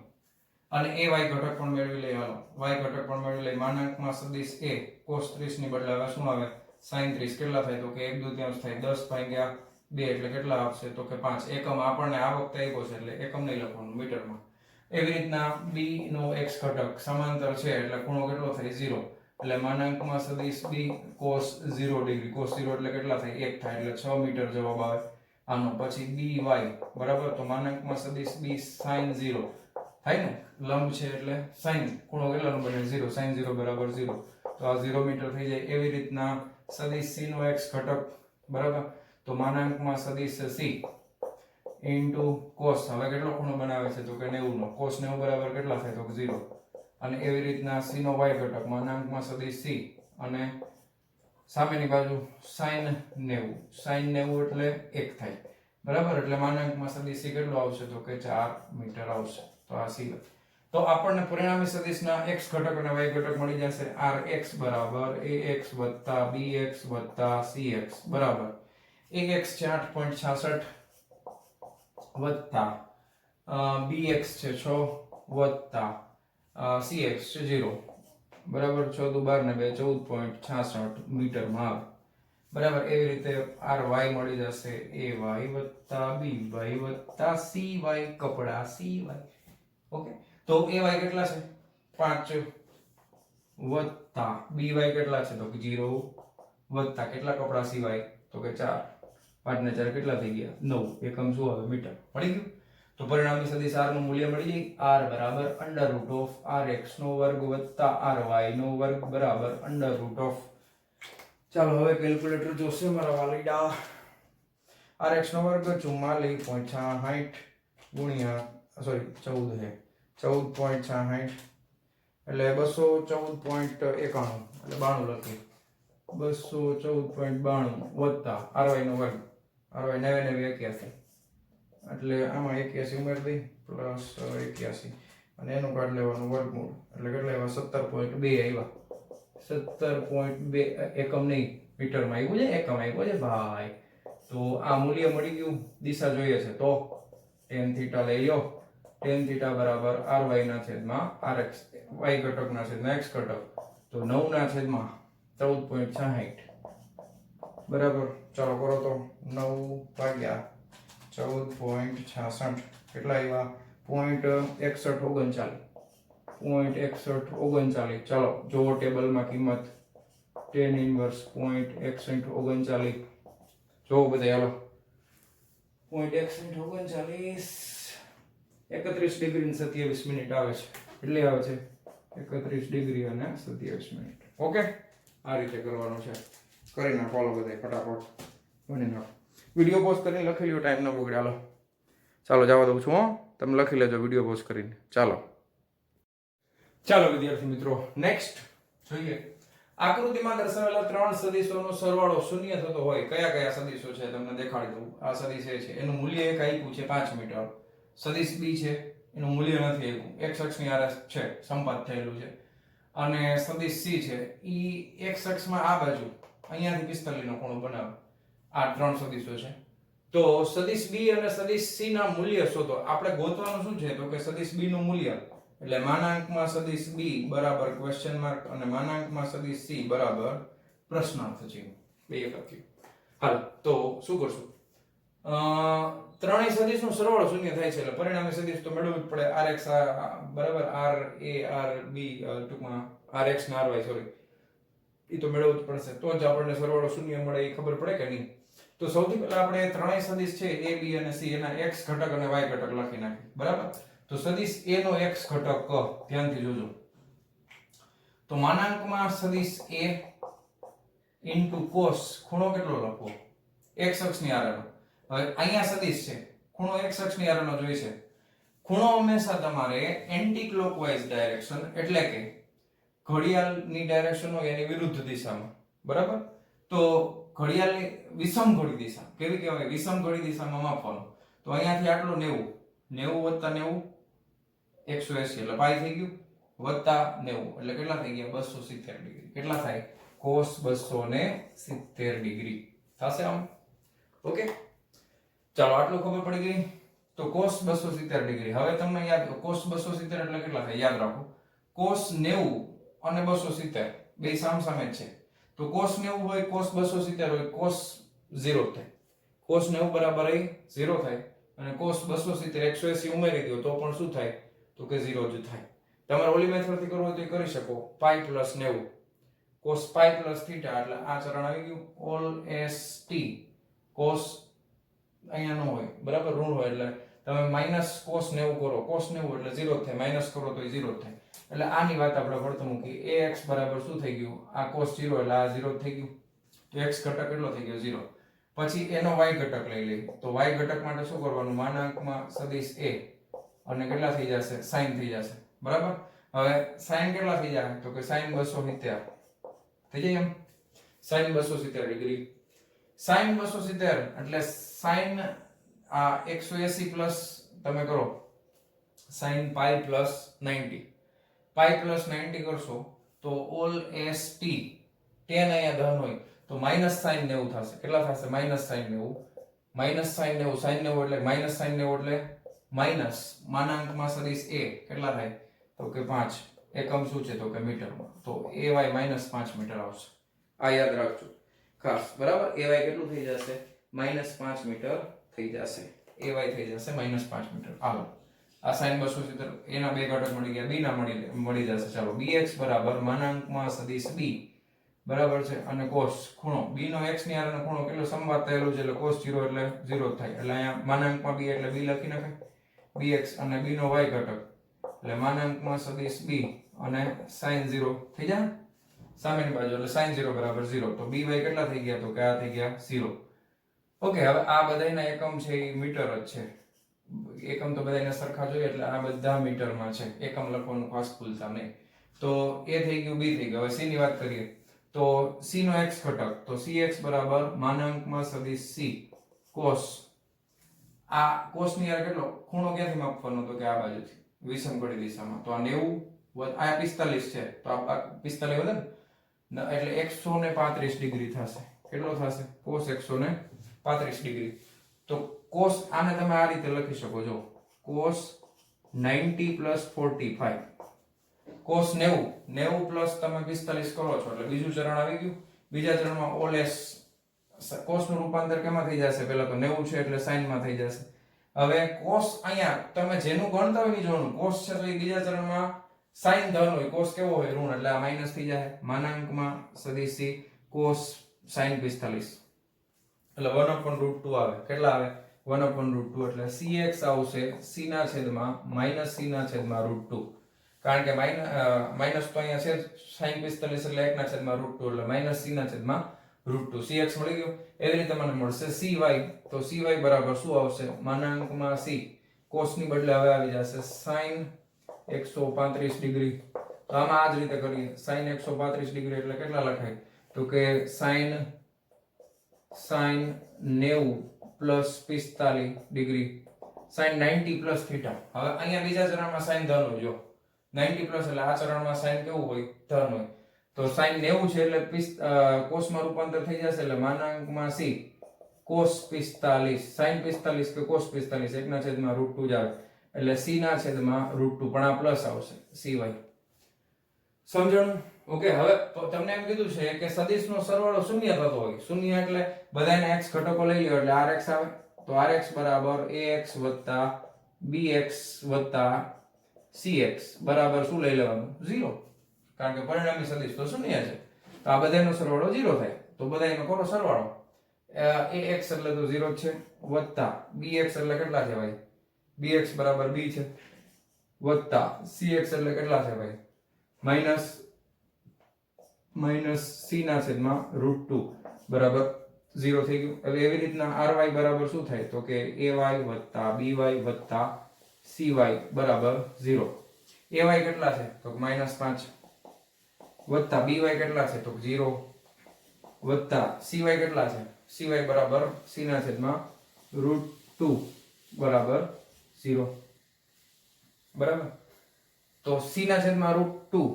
અને ay ઘટક પણ મેળવી લઈએ. હાલો, y ઘટક પણ મેળવી લઈએ. માનાંકમાં સદિશ a cos 30 ની બદલે હવે શું આવે? sin 30. કેટલા થાય તો કે 1/2 થાય. 10 ભાગ્યા 2 એટલે કેટલા આવશે તો કે 5. એકમ આપણને આ વખતે આપ્યો છે એટલે એકમ નહીં લખવાનું, મીટરમાં. એવી રીતના b નો x ઘટક સમાંતર છે એટલે ખૂણો કેટલો થાય? 0. એટલે માનાંકમાં સદિશ b cos 0 ડિગ્રી, cos 0 એટલે કેટલા થાય? 1 થાય, એટલે 6 મીટર જવાબ આવે આનો. પછી by, બરાબર. તો માનાંકમાં સદિશ b sin 0 થાય ને, લંબ છે એટલે sin, ખૂણો કેટલાનો બને? 0. sin 0 બરાબર 0, તો આ 0 મીટર થઈ જાય. એવી રીતના સદિશ c નો x ઘટક, બરાબર. તો માનાંકમાં સદિશ c ઇન્ટુ cos, હવે કેટલો ખૂણો બનાવે છે તો કે 90 નો. cos 90 બરાબર કેટલા થાય તો કે 0. અને એવી રીતના c નો y ઘટક, માનાંકમાં સદિશ c અને સામેની બાજુ sin 90, sin 90 એટલે 1 થાય, બરાબર. એટલે માનાંકમાં સદિશ c કેટલો આવશે તો કે 4 મીટર આવશે. તો આ c. તો આપણને પરિણામી સદિશના x ઘટક અને y ઘટક મળી જશે. rx બરાબર ax વત્તા bx વત્તા cx બરાબર ax છે 8.66 વત્તા bx છે 6 વત્તા cx છે 0 બરાબર 6 દુ 12 ને 2 14.66 મીટરમાં આવે બરાબર એવી રીતે ry મળી જશે ay વત્તા by વત્તા cy કપડા cy ઓકે તો ay કેટલા છે 5 વત્તા by કેટલા છે તો કે 0 વત્તા કેટલા કપડા cy તો કે 4 5 ને 4 કેટલા થઈ ગયા 9 એકમ શું આવે મીટર મળી ગયું તો પરિણામી સદિશ r નું મૂલ્ય મળી જાય r બરાબર √rx નો વર્ગ વત્તા ry નો વર્ગ બરાબર √ ચાલો હવે કેલ્ક્યુલેટર જોશે મારા વાલીડા rx નો વર્ગ 44.66 ગુણ્યા સોરી 14 છે 14.66 એટલે 214.91 એટલે 92 લખી 214.92 વત્તા ry નો વર્ગ ry 9981 એટલે આમાં 81 ઉમેર દઈ પ્લસ 81 અને એનું કાઢ લેવાનું વર્ગમૂળ એટલે કેટલા આવ્યા 17.2 આવ્યા 17.2 એકમ નહીં મીટરમાં આવ્યું છે એકમ આવ્યો છે ભાઈ તો આ મૂલ્ય મળી ગયું દિશા જોઈએ છે તો tan થીટા લઈ લ્યો tan થીટા બરાબર ry ના છેદમાં rx y ઘટકના છેદમાં x ઘટક તો 9 ના છેદમાં 14.66 બરાબર ચાલો કરો તો 9 ભાગ્યા 14.66 કેટલા આવ્યા 0.6139 0.6139 ચાલો જો ટેબલમાં કિંમત tan ઇન્વર્સ 0.6139 જો બધા હાલો 0.6139 31 ડિગ્રી અને 27 મિનિટ આવે છે એટલે આવે છે 31 ડિગ્રી અને 27 મિનિટ ઓકે આ રીતે કરવાનું છે કરી નાખો હાલો બધા ફટાફટ બની નાખો વિડિયો પોઝ કરીને લખી લ્યો ટાઈમ ન બગડે હાલો ચાલો જવા દઉં છું હો તમે લખી લેજો વિડિયો પોઝ કરીને ચાલો વિદ્યાર્થી મિત્રો નેક્સ્ટ જોઈએ આકૃતિમાં દર્શાવેલા ત્રણ સદિશોનો સરવાળો શૂન્ય થતો હોય કયા કયા સદિશો છે તમને દેખાડી દઉં આ સદિશ છે એનું મૂલ્ય એક આપ્યું છે 5 મીટર સદિશ b છે એનું મૂલ્ય નથી આપ્યું x અક્ષની આરે છે સંપાત થયેલું છે અને સદિશ c છે ઈ x અક્ષમાં આ બાજુ અહીંયાથી 45 નો ખૂણો બનાવે આ ત્રણ સદિશો છે તો સદિશ b અને સદિશ c ના મૂલ્ય શોધો આપણે ગોતવાનું શું છે તો કે સદિશ b નું મૂલ્ય એટલે માનાંકમાં સદિશ b બરાબર ક્વેશ્ચન માર્ક અને માનાંકમાં સદિશ c બરાબર પ્રશ્નાર્થ ચિહ્ન બે એક લખ્યું હાલ તો શું કરશું ત્રણેય સદિશનો સરવાળો શૂન્ય થાય છે એટલે પરિણામી સદિશ તો મેળવવું જ પડે rx બરાબર r a r b ટૂંકમાં rx ને ry સોરી એ તો મેળવવું જ પડશે તો જ આપણને સરવાળો શૂન્ય મળે એ ખબર પડે કે નહીં તો સૌથી પહેલા આપણે ત્રણેય સદિશ છે a b અને c એના x ઘટક અને y ઘટક લખી નાખીએ બરાબર તો સદિશ a નો x ઘટક ધ્યાનથી જોજો તો માનાંકમાં સદિશ a cos ખૂણો કેટલો લખવો x અક્ષની આરેનો હવે અહીંયા સદિશ છે ખૂણો x અક્ષની આરેનો જોઈ છે ખૂણો હંમેશા તમારે એન્ટી ક્લોકવાઇઝ ડાયરેક્શન એટલે કે ઘડિયાળની ડાયરેક્શન હોય એની વિરુદ્ધ દિશામાં બરાબર તો ઘડિયાળની વિષમ ઘડી દિશા કેવી કહેવાય વિષમ ઘડી દિશામાં માપવાનું તો અહીંયાથી આટલો 90 90 + 90 180 એટલે પાઈ થઈ ગયું વત્તા 90 એટલે કેટલા થઈ ગયા 270 ડિગ્રી કેટલા થાય cos 270 ડિગ્રી થશે આમ ઓકે ચાલો આટલું ખબર પડી ગઈ તો cos 270 ડિગ્રી હવે તમને યાદ cos 270 એટલે કેટલા થાય યાદ રાખો cos 90 અને 270 બે સામસામે જ છે તો cos 90 હોય cos 270 હોય cos 0 થાય cos 90 બરાબર 0 થાય અને cos 270 180 ઉમેરી દો તો પણ શું થાય તો કે 0 જ થાય તમારે ઓલી મેથડથી કરવું હોય તો કરી શકો પાઈ + 90 cos પાઈ + થીટા એટલે આ ચરણ આવી ગયું ઓલ s t cos અહીંયા ન હોય બરાબર ઋણ હોય એટલે તમે માઈનસ cos 90 કરો cos 90 એટલે 0 થાય માઈનસ કરો તો 0 થાય એટલે આની વાત આપણે વળતો મૂકી ax બરાબર શું થઈ ગયું આ cos 0 એટલે આ 0 થઈ ગયું તો x ઘટક કેટલો થઈ ગયો 0 પછી એનો y ઘટક લઈ લઈએ તો y ઘટક માટે શું કરવાનું માનાંકમાં સદિશ a અને કેટલા થઈ જશે sin થઈ જશે બરાબર હવે sin કેટલા થઈ જાય તો કે sin 270 થઈ જાય એમ sin 270 ડિગ્રી sin 270 એટલે sin આ 180 પ્લસ તમે કરો sin pi + 90 pi + 90 કરશો તો ઓલ s t tan અહીંયા ધન હોય તો -sin 90 થશે કેટલા થશે -sin 90 માઇનસ સાઈન 90, સાઈન 90 એટલે માઇનસ સાઈન 90 એટલે માઇનસ માનાંકમાં સદિશ a કેટલા થાય તો કે 5. એકમ શું છે તો કે મીટરમાં, તો ay -5 મીટર આવશે. આ યાદ રાખજો ખાસ, બરાબર. ay કેટલું થઈ જશે -5 મીટર થઈ જશે. ay થઈ જશે -5 મીટર. હાલો આ sin 270 એના બે ઘટક મળી ગયા, b ના મળી જશે. ચાલો bx બરાબર માનાંકમાં સદિશ b બરાબર છે, અને cos ખૂણો b નો x ની હારે ખૂણો કેટલો સંવાદ થયેલો છે એટલે cos 0 એટલે 0 થાય, એટલે અહીંયા માનાંકમાં b એટલે b લખી નાખે bx, અને b નો y ઘટક એટલે માનાંકમાં સદિશ b અને sin 0 થઈ જાય સામેની બાજુ, એટલે sin 0 બરાબર 0. તો by કેટલા થઈ ગયા તો કે આ થઈ ગયા 0. ઓકે, હવે આ બધાયના એકમ છે એ મીટર જ છે. એકમ તો બધાયના સરખા જોઈએ એટલે આ બધા મીટરમાં છે, એકમ લખવાનું ખાસ ભૂલતા નહીં. તો a થઈ ગયું, b થઈ ગયું. હવે c ની વાત કરીએ તો c નો x ઘટક, તો cx બરાબર માનાંકમાં સદિશ c cos, આ cos ની યાર કેટલો ખૂણો ક્યાંથી માપવાનો તો કે આ બાજુથી વિષમઘડી દિશામાં, તો આ 90 આ 45 છે તો આ 45 વધે ને એટલે 135 ડિગ્રી થશે. કેટલો થશે cos 135 ડિગ્રી. તો cos આને તમે આ રીતે લખી શકો છો, cos 90 + 45, cos 90 પ્લસ તમે 45 કરો છો એટલે બીજું ચરણ આવી ગયું. બીજા ચરણમાં ઓલેસ cos નું રૂપાંતર કેમાં થઈ જશે, પહેલા તો 90 છે એટલે sin માં થઈ જશે. હવે cos અહીંયા તમે જેનું ગણતા હોય ની જોવાનું, cos છે તો એ બીજા ચરણમાં sin ધન હોય, cos કેવો હોય ઋણ, એટલે આ માઈનસ થઈ જાય. માનાંકમાં સદિશ c cos sin 45 એટલે 1/√2 આવે. કેટલા આવે 1/√2, એટલે cx આવશે c ના છેદમાં -c ના છેદમાં √2, કારણ કે માઈનસ તો અહીંયા છે sin 45 એટલે 1 ના છેદમાં √2 એટલે -c ના છેદમાં √2. cx મળી ગયો. એવી રીતે મને મળશે cy, તો cy બરાબર શું આવશે માનાંકમાં c cos ની બદલે હવે આવી જશે sin 135 ડિગ્રી. તો આમાં આ જ રીતે કરીએ, sin 135 ડિગ્રી એટલે કેટલા લખાય તો કે sin 90 + 45 ડિગ્રી, sin 90 + θ. હવે અહીંયા બીજા ચરણમાં sin ધન હોય, જો 90 પ્લસ એટલે આ ચરણમાં sin કેવું હોય ધન હોય, તો sin 90 છે એટલે cos માં રૂપાંતર થઈ જશે એટલે માનાંકમાં c cos 45, sin 45 કે cos 45 1 ના છેદમાં √2 જ આવે એટલે c ના છેદમાં √2, પણ આ પ્લસ આવશે cy. સમજણ? ઓકે, હવે તમને એમ કીધું છે કે સદિશનો સરવાળો શૂન્ય થતો હોય. શૂન્ય એટલે બધાયના x ઘટકો લઈ લ્યો એટલે rx આવે, તો rx બરાબર ax + bx + cx બરાબર શું લઈ લેવાનું 0, કારણ કે પરિણામી સદિશ તો શૂન્ય છે. તો આ બધાયનો સરવાળો 0 થાય, તો બધાયનો કરો સરવાળો. ax એટલે તો 0 જ છે, વત્તા bx એટલે કેટલા છે ભાઈ, bx બરાબર b છે, વત્તા cx એટલે કેટલા છે ભાઈ માઈનસ c ના છેદમાં √2 બરાબર 0 થઈ ગયું. હવે એવી રીતના ry બરાબર શું થાય તો કે ay + by + cy બરાબર 0. ay કેટલા છે તો -5, વત્તા by કેટલા છે તો 0, વત્તા cy કેટલા છે, cy બરાબર c ના છેદમાં √2 બરાબર 0. બરાબર, તો c ના છેદમાં √2,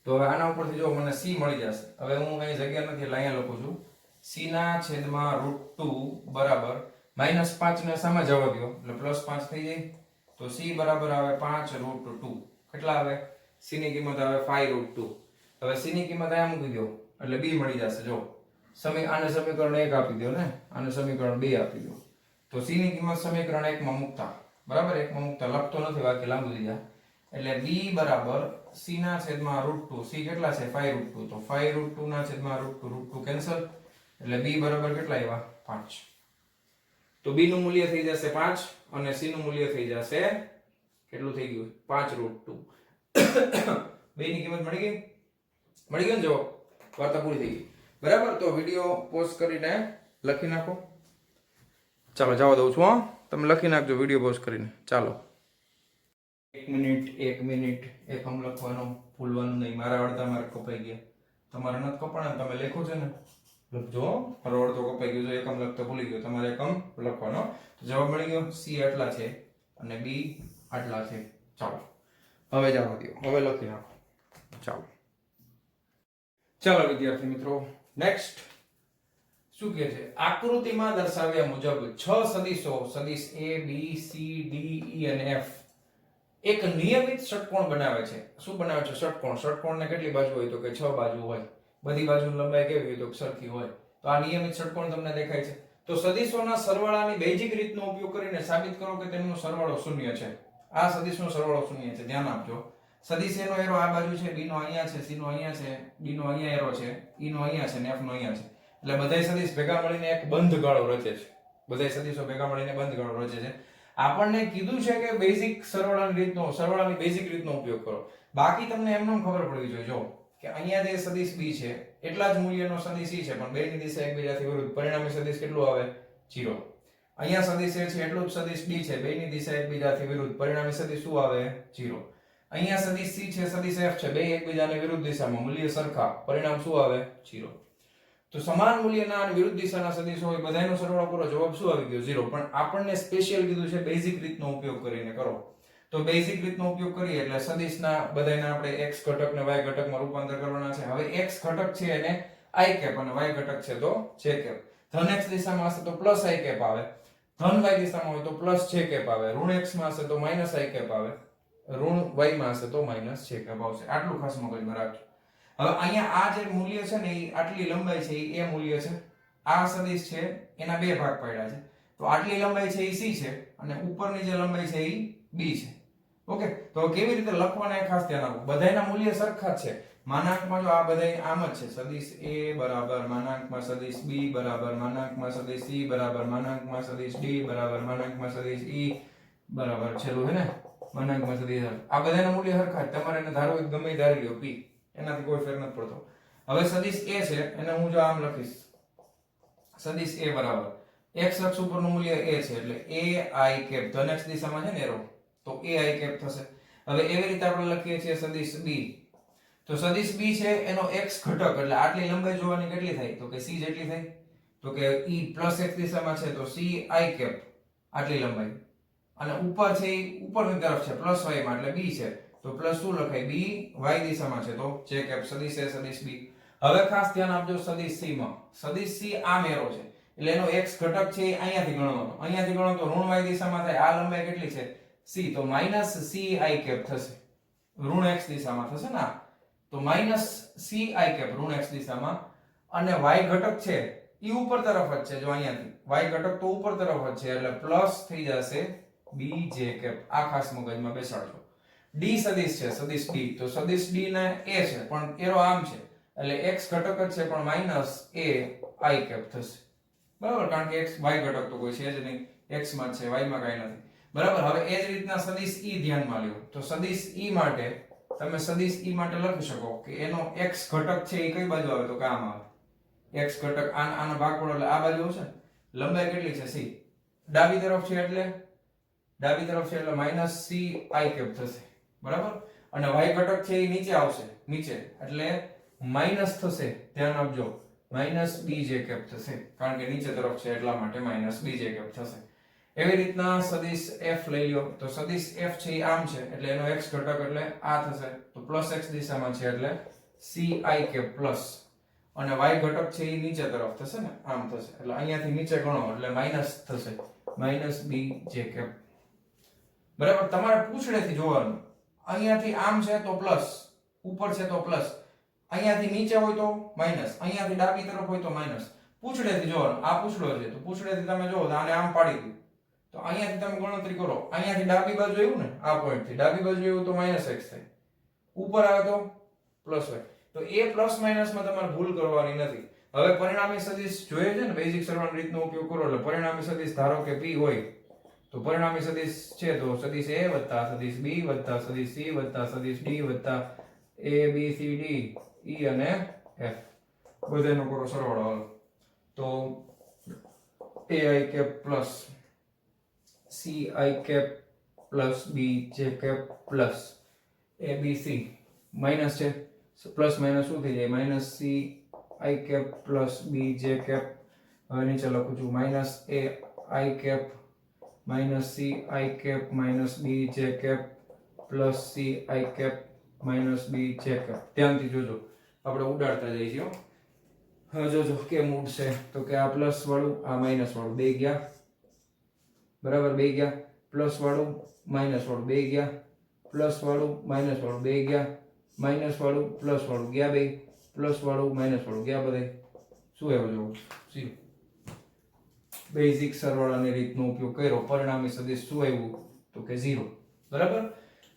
તો હવે આના ઉપરથી જો મને c મળી જશે. હવે હું અહીં જગ્યા નથી એટલે અહીંયા લખું છું c ના છેદમાં √2 બરાબર -5 ને સામે જવા દો એટલે +5 થઈ જાય, તો c બરાબર આવે 5√2. કેટલા આવે, c ની કિંમત આવે 5√2. હવે c ની કિંમત અહીંયા મૂકી દો એટલે b મળી જશે. જો આને સમીકરણ 1 આપી દો ને, આને સમીકરણ 2 આપી દો, તો c ની કિંમત સમીકરણ 1 માં મૂકતા, બરાબર 1 માં મૂકતા લખતો નથી વાક્ય લાંબુ થઈ જાય, એટલે b બરાબર c ના છેદમાં √2, c કેટલા છે 5√2, તો 5√2 ના છેદમાં √2 કેન્સલ, એટલે b બરાબર કેટલા આવ્યા 5. તો b નું મૂલ્ય થઈ જશે 5 અને c નું મૂલ્ય થઈ જશે કેટલું થઈ ગયું 5√2. બે ની કિંમત મળી ગઈ ને, જો વાર્તા પૂરી થઈ ગઈ. બરાબર, તો વિડિયો પોઝ કરીને લખી નાખો. ચાલો જવા દઉં છું, તમે લખી નાખજો વિડિયો પોઝ કરીને. ચાલો 1 મિનિટ એકમ લખવાનો ભૂલવાનું નહીં. મારા અડધા માર્ક કપાઈ ગયા, તમારે નથી કપાણા, તમે લખો છો ને લખજો. મારો અડધો કપાઈ ગયો, જો એકમ લખતો ભૂલી ગયો, તમારે એકમ લખવાનો. તો જવાબ મળી ગયો, c આટલા છે અને b આટલા છે. ચાલો હવે જવા દો, હવે લખી નાખો. ચાલો વિદ્યાર્થી મિત્રો, નેક્સ્ટ શું કહે છે? આકૃતિમાં દર્શાવ્યા મુજબ 6 સદિશો સદિશ A B C D E અને F એક નિયમિત ષટકોણ બનાવે છે. શું બનાવે છે? ષટકોણ. ષટકોણને કેટલી બાજુ હોય? તો કે 6 બાજુ હોય. બધી બાજુની લંબાઈ કેવી હોય? તો સરખી હોય. તો આ નિયમિત ષટકોણ તમને દેખાય છે. તો સદિશોના સરવાળાની બેઝિક રીતનો ઉપયોગ કરીને સાબિત કરો કે તેમનો સરવાળો શૂન્ય છે. આ સદિશનો સરવાળો શૂન્ય છે. ધ્યાન આપજો. સદિશ A નો એરો આ બાજુ છે, B નો અહીંયા છે, C નો અહીંયા છે, D નો અહીંયા એરો છે, E નો અહીંયા છે અને F નો અહીંયા છે. એટલે બધાય સદિશ ભેગા મળીને એક બંધ ગાળો રચે છે. બધાય સદિશો ભેગા મળીને બંધ ગાળો રચે છે. આપણને કીધું છે કે બેઝિક સરવાળાની બેઝિક રીતનો ઉપયોગ કરો. બાકી તમને એમનો ખબર પડવી જોઈએ. જો કે અહીંયા જે સદિશ B છે એટલા જ મૂલ્યનો સદિશ E છે, પણ બેની દિશા એકબીજાથી વિરુદ્ધ. પરિણામી સદિશ કેટલું આવે? 0. અહીંયા સદિશ A છે એટલું જ સદિશ B છે, બેની દિશા એકબીજાથી વિરુદ્ધ. પરિણામી સદિશ શું આવે? 0. અહીંયા સદિશ C છે, સદિશ F છે, બે એકબીજાની વિરુદ્ધ દિશામાં, મૂલ્ય સરખા. પરિણામ શું આવે? 0. તો સમાન મૂલ્યના અને વિરુદ્ધ દિશાના સદિશો હોય, બધાયનો સરવાળો કરો. જવાબ શું આવી ગયો? 0. પણ આપણને સ્પેશિયલ કીધું છે બેઝિક રીતનો ઉપયોગ કરીને કરો. તો બેઝિક રીતનો ઉપયોગ કરીએ એટલે સદિશના બધાયના આપણે x ઘટક ને y ઘટકમાં રૂપાંતર કરવાના છે. હવે x ઘટક છે એને i કેપ અને y ઘટક છે તો j કેપ. ધન x દિશામાં હશે તો પ્લસ i કેપ આવે, ધન y દિશામાં હોય તો પ્લસ j કેપ આવે, ઋણ x માં હશે તો માઈનસ i કેપ આવે, ઋણ y માં હશે તો માઈનસ j કેપ આવશે. આટલું ખાસ મગજમાં રાખજો. હવે અહીંયા આ જે મૂલ્ય છે ને એ આટલી લંબાઈ છે એ મૂલ્ય છે. આ સદિશ છે એના બે ભાગ પાડ્યા છે. તો આટલી લંબાઈ છે એ c છે અને ઉપરની જે લંબાઈ છે એ b છે. ઓકે, તો કેવી રીતે લખવાના એ ખાસ ધ્યાન આપો. બધાયના મૂલ્ય સરખા જ છે. માનાંકમાં જો આ બધાય આમ જ છે. સદિશ a બરાબર માનાંકમાં સદિશ b બરાબર માનાંકમાં સદિશ c બરાબર માનાંકમાં સદિશ d બરાબર માનાંકમાં સદિશ e બરાબર છેલ્લું હે ને માનાંકમાં સદિશ. આ બધાયના મૂલ્ય સરખા જ. તમારે એને ધારો કે ગમે ધારી લ્યો p, એનાથી કોઈ ફેર નથી પડતો. હવે સદિશ a છે એને હું જો આમ લખીશ, સદિશ a બરાબર x અક્ષ ઉપરનું મૂલ્ય a છે એટલે a i કેપ, ધન x દિશામાં છે ને એરો, તો a i કેપ થશે. હવે એવી રીતે આપણે લખીએ છીએ સદિશ b. તો સદિશ b છે એનો x ઘટક એટલે આટલી લંબાઈ જોવાની કેટલી થાય? તો કે c જેટલી થાય. તો કે e પ્લસ x દિશામાં છે તો c i કેપ આટલી લંબાઈ, અને ઉપર છે એ ઉપરની તરફ છે પ્લસ y માં એટલે b છે તો પ્લસ શું લખાય? b y દિશામાં છે તો j કેપ. સદિશ a સદિશ b. હવે ખાસ ધ્યાન આપજો સદિશ c માં. સદિશ c આમ એરો છે એટલે એનો x ઘટક છે એ અહીંયાથી ગણવાનો. અહીંયાથી ગણો તો ઋણ y દિશામાં થાય. આ લંબાઈ કેટલી છે? c, તો માઈનસ c i કેપ થશે. ઋણ x દિશામાં થશે ને, તો માઈનસ c i કેપ ઋણ x દિશામાં. અને y ઘટક છે એ ઉપર તરફ જ છે. જો અહીંયાથી y ઘટક તો ઉપર તરફ જ છે એટલે પ્લસ થઈ જશે b j કેપ. આ ખાસ મગજમાં બેસાડજો. d સદિશ છે, સદિશ d. તો સદિશ d ને a છે પણ એરો આમ છે એટલે x ઘટક જ છે પણ માઈનસ a i કેપ થશે. બરાબર, કારણ કે x y ઘટક તો કોઈ છે જ નહીં, x માં જ છે, y માં કાંઈ નથી. બરાબર. હવે એ જ રીતના સદિશ e ધ્યાનમાં લ્યો. તો સદિશ e માટે તમે સદિશ e માટે લખી શકો કે એનો x ઘટક છે એ કઈ બાજુ આવે? તો કે આમ આવે. x ઘટક આના ભાગ પડો એટલે આ બાજુ આવશે. લંબાઈ કેટલી છે? c. ડાબી તરફ છે એટલે માઈનસ c i કેપ થશે. બરાબર. અને y ઘટક છે એ નીચે આવશે, નીચે એટલે માઈનસ થશે. ધ્યાન આપજો, માઈનસ b j કેપ થશે કારણ કે નીચે તરફ છે એટલા માટે માઈનસ b j કેપ થશે. એવી રીતના સદિશ f લઈ લ્યો. તો સદિશ f છે એ આમ છે એટલે એનો x ઘટક એટલે આ થશે તો પ્લસ x દિશામાં છે એટલે c i કેપ પ્લસ, અને y ઘટક છે એ નીચે તરફ થશે ને, આમ થશે એટલે અહીંયાથી નીચે ગણો એટલે માઈનસ થશે, માઈનસ b j કેપ. બરાબર. તમારે પૂછડેથી જોવાનું. અહીંયાથી આમ છે તો પ્લસ, ઉપર છે તો પ્લસ, અહીંયાથી નીચે હોય તો માઈનસ, અહીંયાથી ડાબી તરફ હોય તો માઈનસ. પૂછડેથી જોવાનું. આ પૂછડો છે તો પૂછડેથી તમે જોવો તો આને આમ પાડી દો તો અહીંયાથી તમે ગણતરી કરો. અહીંયાથી ડાબી બાજુ આવ્યું ને, આ પોઈન્ટ થી ડાબી બાજુ આવ્યું તો માઈનસ x થાય, ઉપર આવે તો પ્લસ y. તો એ પ્લસ માઈનસ માં તમારે ભૂલ કરવાની નથી. હવે પરિણામી સદિશ જોઈએ છે ને, બેઝિક સરવાળાની રીતનો ઉપયોગ કરો એટલે પરિણામી સદિશ ધારો કે p હોય તો પરિણામી સદિશ છે તો સદિશ a વત્તા સદિશ b વત્તા સદિશ c વત્તા સદિશ d વત્તા a b c d e અને f બધાનો કરો સરવાળો. હાલો તો ai cap plus c i cap plus b j cap plus a b c minus છે, પ્લસ માઈનસ શું થઈ જાય? Minus c i cap plus b j cap. હવે નીચે લખું છું minus a i cap minus c i cap minus b j cap plus c i cap minus b j cap. ધ્યાનથી જોજો, આપણે ઉડાડતા જઈએ છીએ. હવે જોજો કેમ ઉડશે તો કે આ પ્લસ વાળું આ માઇનસ વાળું બે ગયા બરાબર બે ગયા પ્લસ વાળું માઇનસ વાળું બે ગયા પ્લસ વાળું માઇનસ વાળું બે ગયા માઇનસ વાળું પ્લસ વાળું ગયા બે પ્લસ વાળું માઇનસ વાળું ગયા બધે શું આવ્યું જોવું સી બેઝિક સરવાળાની રીતનો ઉપયોગ કર્યો પરિણામી સદિશ શું આવ્યું તો કે 0 બરાબર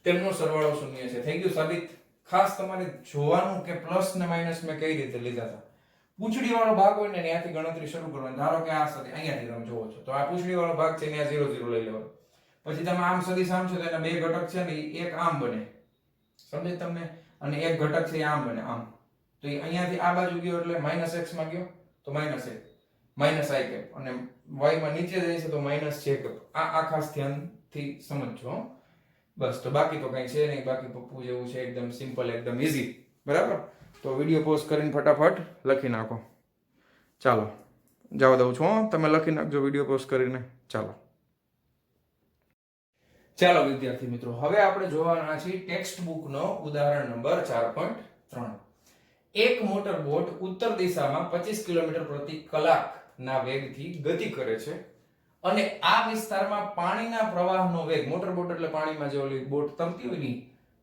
તેમનો સરવાળો શૂન્ય છે થઈ ગયું સાબિત ખાસ તમારે જોવાનું કે પ્લસ ને માઇનસ મેં કઈ રીતે લીધા હતા પૂંછડી વાળો ભાગ હોય ને ત્યાંથી ગણતરી શરૂ કરવાની ધારો કે આ સદિશ અહીંયાથી તમે જોવો છો તો આ પૂંછડી વાળો ભાગ છે ત્યાં 0 0 લઈ લેવાનો પછી તમે આમ સદિશ આમ છો તો એના બે ઘટક છે ને એક આમ બને સમજે તમને અને એક ઘટક છે આમ બને આમ તો અહીંયાથી આ બાજુ ગયો એટલે -x માં ગયો તો -a -i કેપ અને y માં નીચે જાય છે તો -j કેપ આ ખાસ ધ્યાનથી સમજજો બસ તો બાકી તો કઈ છે નહીં બાકી પપ્પુ જેવું છે એકદમ સિમ્પલ એકદમ ઈઝી બરાબર તો વિડિયો પોઝ કરીને ફટાફટ લખી નાખો ચાલો જવા દઉં છું તમે લખી નાખજો વિડિયો પોઝ કરીને ચાલો વિદ્યાર્થી મિત્રો હવે આપણે જોવાના છીએ ટેક્સ્ટ બુક નો ઉદાહરણ નંબર 4.3 એક મોટર બોટ ઉત્તર દિશામાં 25 કિલોમીટર પ્રતિ કલાક ના વેગથી ગતિ કરે છે અને આ વિસ્તારમાં પાણીના પ્રવાહનો વેગ મોટર બોટ એટલે પાણીમાં જે ઓલી બોટ તરતી હોય ની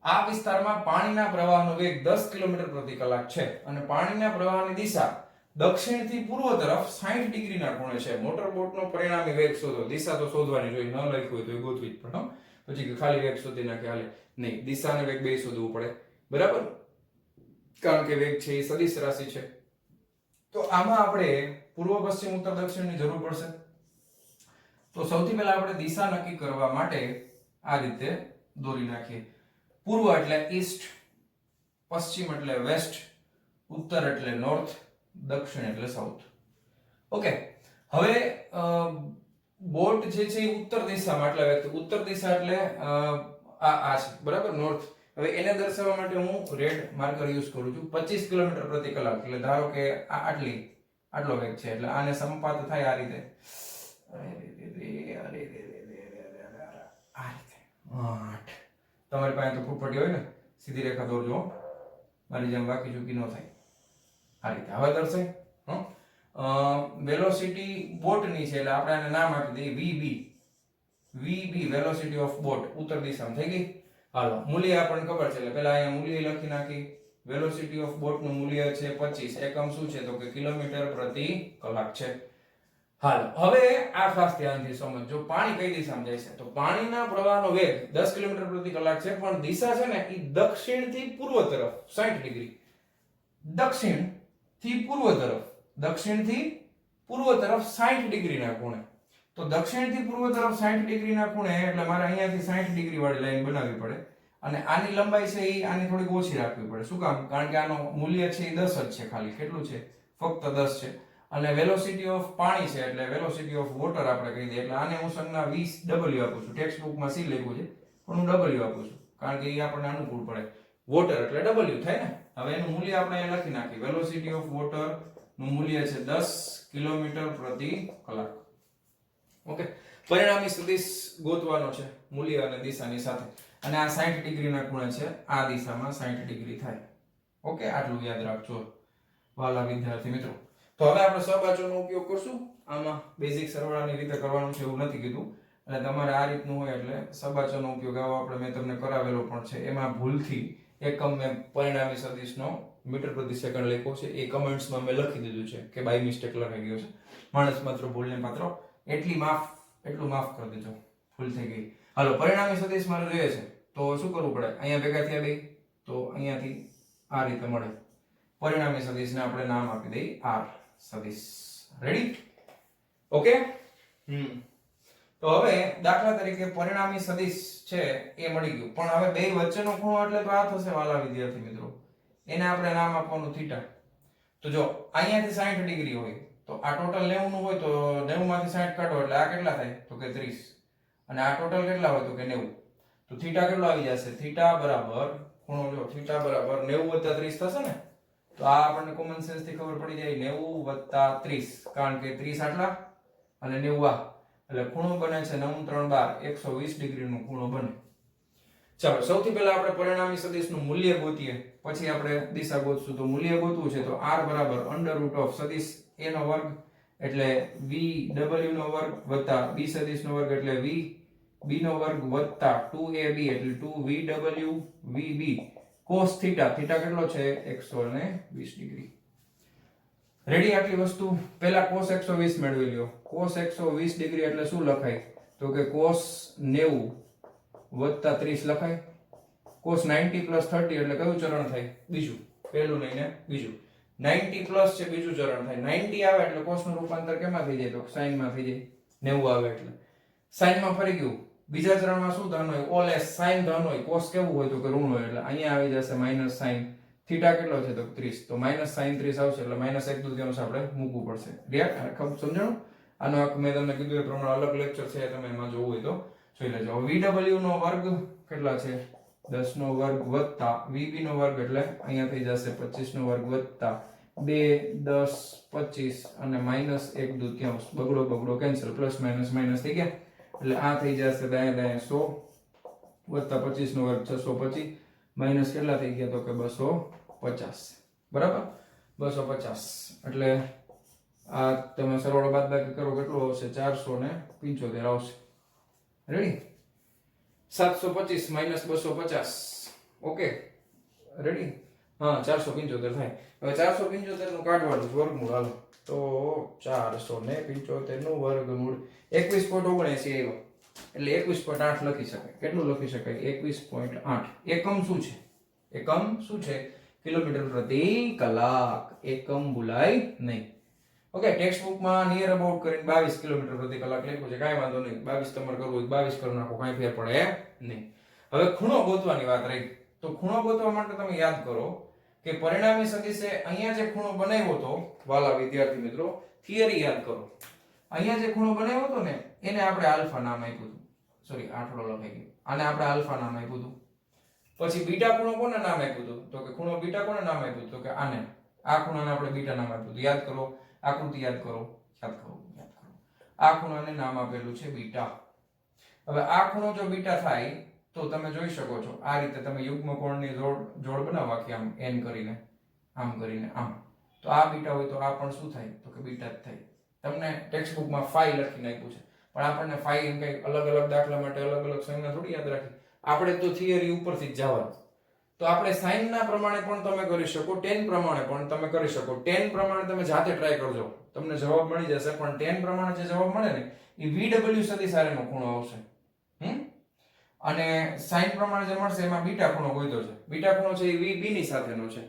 આ વિસ્તારમાં પાણીના પ્રવાહનો વેગ 10 કિલોમીટર પ્રતિ કલાક છે અને પાણીના પ્રવાહની દિશા દક્ષિણથી પૂર્વ તરફ 60 ડિગ્રીના ખૂણે છે મોટર બોટનો પરિણામી વેગ શોધો દિશા તો શોધવાની જોઈએ ન લખ્યું હોય તો એ ગોતવી જ પડે પછી ખાલી વેગ શોધી નાખે હાલે નહીં દિશા અને વેગ બે શોધવું પડે બરાબર કારણ કે વેગ છે એ સદિશ રાશિ છે તો આમાં આપણે પૂર્વ પશ્ચિમ ઉત્તર દક્ષિણની જરૂર પડશે તો સૌથી પહેલા આપણે દિશા નક્કી કરવા માટે આ રીતે દોરી નાખીએ પૂર્વ એટલે ઈસ્ટ પશ્ચિમ એટલે વેસ્ટ ઉત્તર એટલે નોર્થ દક્ષિણ એટલે સાઉથ ઓકે હવે બોટ જે છે એ ઉત્તર દિશામાં એટલે ઉત્તર દિશા એટલે આ છે બરાબર નોર્થ હવે એને દર્શાવવા માટે હું રેડ માર્કર યુઝ કરું છું 25 કિલોમીટર પ્રતિ કલાક એટલે ધારો કે આ આટલો વેગ છે એટલે આને સંપાત થાય આ રીતે તમારી પાસે તો ફૂટપટ્ટી હોય ને સીધી રેખા દોરજો મારી જેમ બાકી ચૂકી ન થાય આ રીતે હવે દર્શાય વેલોસિટી બોટની છે એટલે આપણે આને નામ આપી દઈએ VB વેલોસિટી ઓફ બોટ ઉત્તર દિશામાં થઈ ગઈ હાલો મૂલ્ય આપણને ખબર છે એટલે પહેલા અહીંયા મૂલ્ય લખી નાખી વેલોસિટી ઓફ બોટ નું મૂલ્ય છે 25 એકમ શું છે તો કે કિલોમીટર પ્રતિ કલાક છે હાલ હવે આ ખાસ ધ્યાનથી સમજો પાણી કઈ દિશામાં જાય છે તો પાણીના પ્રવાહનો વેગ 10 કિલોમીટર પ્રતિ કલાક છે પણ દિશા છે ને એ દક્ષિણથી પૂર્વ તરફ 60 ડિગ્રી દક્ષિણથી પૂર્વ તરફ 60 ડિગ્રીના ખૂણે તો દક્ષિણથી પૂર્વ તરફ 60 ડિગ્રીના ખૂણે એટલે મારે અહીંયાથી 60 ડિગ્રી વાળી લાઈન બનાવવી પડે અને આની લંબાઈ છે એ આની થોડીક ઓછી રાખવી પડે શું કામ કારણ કે આનો મૂલ્ય છે એ 10 જ છે ખાલી કેટલું છે ફક્ત 10 છે અને વેલોસિટી ઓફ પાણી છે એટલે વેલોસિટી ઓફ વોટર આપણે કહી દઈએ એટલે આને હું સંજ્ઞા 20 w આપું છું ટેક્સ્ટ બુકમાં સી લખ્યું છે પણ હું w આપું છું કારણ કે એ આપણને અનુકૂળ પડે વોટર એટલે w થાય ને હવે એનું મૂલ્ય આપણે અહીંયા લખી નાખીએ વેલોસિટી ઓફ વોટર નું મૂલ્ય છે 10 કિલોમીટર પ્રતિ કલાક ઓકે પરિણામી સદિશ ગોતવાનો છે મૂલ્ય અને દિશાની સાથે અને આ 60 ડિગ્રીના ખૂણે છે આ દિશામાં 60 ડિગ્રી થાય ઓકે આટલું યાદ રાખજો વાલા વિદ્યાર્થી મિત્રો તો હવે આપણે સહબાજુનો ઉપયોગ કરશું આમાં બેઝિક સરવાળાની રીતે કરવાનું છે એવું નથી કીધું અને તમારે આ રીતનું હોય એટલે સહબાજુનો ઉપયોગ આવો આપણે મેં તમને કરાવેલો પણ છે એમાં ભૂલથી એકમ મેં પરિણામી સદિશનો મીટર પ્રતિ સેકન્ડ લખ્યો છે એ કમેન્ટ્સમાં મેં લખી દીધું છે કે બાય મિસ્ટેક લખાઈ ગયો છે માણસ માત્ર ભૂલને પાત્ર એટલું માફ કરી દેજો ભૂલ થઈ ગઈ હાલો પરિણામી સદિશ મારે જોઈએ છે તો શું કરવું પડે અહીંયા ભેગા થયા બે તો અહીંયાથી આ રીતે મળે પરિણામી સદિશને આપણે નામ આપી દઈએ r સદિશ રેડી ઓકે તો હવે દાખલા તરીકે પરિણામી સદિશ છે એ મળી ગયું પણ હવે બે વચ્ચેનો ખૂણો એટલે તો આ થશે વાલા વિદ્યાર્થી મિત્રો એને આપણે નામ આપવાનું થીટા તો જો અહીંયાથી 60 ડિગ્રી હોય તો આ ટોટલ 90 નું હોય તો 90 માંથી 60 કાઢો એટલે આ કેટલા થાય તો કે 30 અને આ ટોટલ કેટલા હોય તો કે 90 તો થીટા કેટલો આવી જશે થીટા બરાબર ખૂણો જો થીટા બરાબર 90 + 30 થશે ને તો આ આપણને કોમન સેન્સ થી ખબર પડી જાય 90 + 30 કારણ કે 30 આટલા અને 90 આ એટલે ખૂણો બને છે 9 3 12 120 ડિગ્રી નો ખૂણો બને ચાલો સૌથી પહેલા આપણે પરિણામી સદિશનું મૂલ્ય ગોતીએ પછી આપણે દિશા ગોતશું. તો મૂલ્ય ગોતવું છે તો r બરાબર અંડર રૂટ ઓફ સદિશ a નો વર્ગ એટલે vw નો વર્ગ વત્તા b સદિશ નો વર્ગ એટલે vb નો વર્ગ વત્તા 2ab એટલે 2vw vb cos theta, theta કેટલો છે 120 ડિગ્રી. રેડી? આટલી વસ્તુ પહેલા cos 120 મેળવી લ્યો. cos 120 ડિગ્રી એટલે શું લખાય? તો કે cos 90 વત્તા 30 લખાય. cos 90 પ્લસ 30 એટલે કયું ચરણ થાય? બીજું. પહેલું લઈને બીજું. 90 પ્લસ છે બીજું ચરણ થાય. 90 આવે એટલે cos નું રૂપાંતર કેમાં થઈ જાય? તો sin માં થઈ જાય. 90 આવે એટલે sin માં ફરી ગયું. બીજા ચરણમાં શું ધન હોય? ઓલેસ sin ધન હોય. cos કેવું હોય? તો કે ઋણ હોય એટલે અહીંયા આવી જશે માઈનસ sin. થીટા કેટલો છે? તો 30. તો માઈનસ sin 30 આવશે એટલે માઈનસ 1/2 આપણે મૂકવું પડશે. ક્લિયર? ખબર સમજાણું? આનો મેં તમને કીધું એ પ્રમાણે અલગ લેક્ચર છે, તમે એમાં જોવું હોય તો જોઈ લેજો. vw નો વર્ગ કેટલા છે? 10 નો વર્ગ વત્તા vb નો વર્ગ એટલે અહીંયા થઈ જશે 25 નો વર્ગ વત્તા 2 10 25 અને માઈનસ 1/2. બગડો બગડો કેન્સલ, પ્લસ માઈનસ માઈનસ થઈ ગયા એટલે આ થઈ જશે દાયા દાયા 100 વત્તા 25 નો વર્ગ 625 માઈનસ કેટલા થઈ ગયા? તો કે 250. બરાબર? 250 એટલે આ તમે સરવાળો બાદબાકી કરો કેટલો આવશે? 475 આવશે. રેડી? 725 માઈનસ 250. Okay, ready? હા, 475 થાય. હવે 475 નું કાઢવાનું છે વર્ગમૂળ. હાલો તો 475 નું વર્ગમૂળ 21.79 આવ્યો એટલે 21.8 લખી શકાય. કેટલું લખી શકાય? 21.8. એકમ શું છે? એકમ શું છે? કિલોમીટર પ્રતિ કલાક. એકમ ભૂલાય નહીં. ઓકે, ટેક્સ્ટ બુકમાં નિયર અબાઉટ કરીને 22 કિલોમીટર પ્રતિ કલાક લખ્યું છે. કાંઈ વાંધો નહીં, 22 તમારે કરવું હોય 22 કરી નાખો, કાંઈ ફેર પડે નહીં. હવે ખૂણો ગોતવાની વાત રહી. તો ખૂણો ગોતવા માટે તમે યાદ કરો કે પરિણામી સદિશે અહીંયા જે ખૂણો બનાવ્યો હતો, વાલા વિદ્યાર્થી મિત્રો, થિયરી યાદ કરો. અહીંયા જે ખૂણો બનાવ્યો હતો ને એને આપણે આલ્ફા નામ આપ્યું હતું. સોરી, આઠડો લખાઈ ગયો. આને આપણે આલ્ફા નામ આપ્યું હતું. પછી બીટા ખૂણો કોને નામ આપ્યું હતું? તો કે ખૂણો બીટા કોને નામ આપ્યું? તો કે આને. આ ખૂણાને આપણે બીટા નામ આપ્યું હતું. યાદ કરો, આકૃતિ યાદ કરો, યાદ કરો, યાદ કરો. આ ખૂણાને નામ આપેલું છે બીટા. હવે આ ખૂણો જો બીટા થાય તો તમે જોઈ શકો છો આ રીતે તમે યુગ્મ કોણની જોડ બનાવો કે આમ n કરીને, આમ કરીને, આમ. તો આ બીટા હોય તો આ પણ શું થાય? તો કે બીટા જ થાય. તમને ટેક્સ્ટ બુકમાં ફાઈ લખીને આપ્યું છે, પણ આપણને ફાઈ એમ કઈ અલગ અલગ દાખલા માટે અલગ અલગ સંજ્ઞા થોડી યાદ રાખી. આપણે તો થિયરી ઉપરથી જ જવાનું. તો આપણે સાઈન ના પ્રમાણે પણ તમે કરી શકો, tan પ્રમાણે પણ તમે કરી શકો. tan પ્રમાણે તમે જાતે ટ્રાય કરજો, તમને જવાબ મળી જશે. પણ tan પ્રમાણે જે જવાબ મળે ને એ vw સદિશ આરેનો ખૂણો આવશે. અને sin પ્રમાણે જે મળશે એમાં બીટા ખૂણો ગોઈતો છે. બીટા ખૂણો છે એ vb ની સાથેનો છે.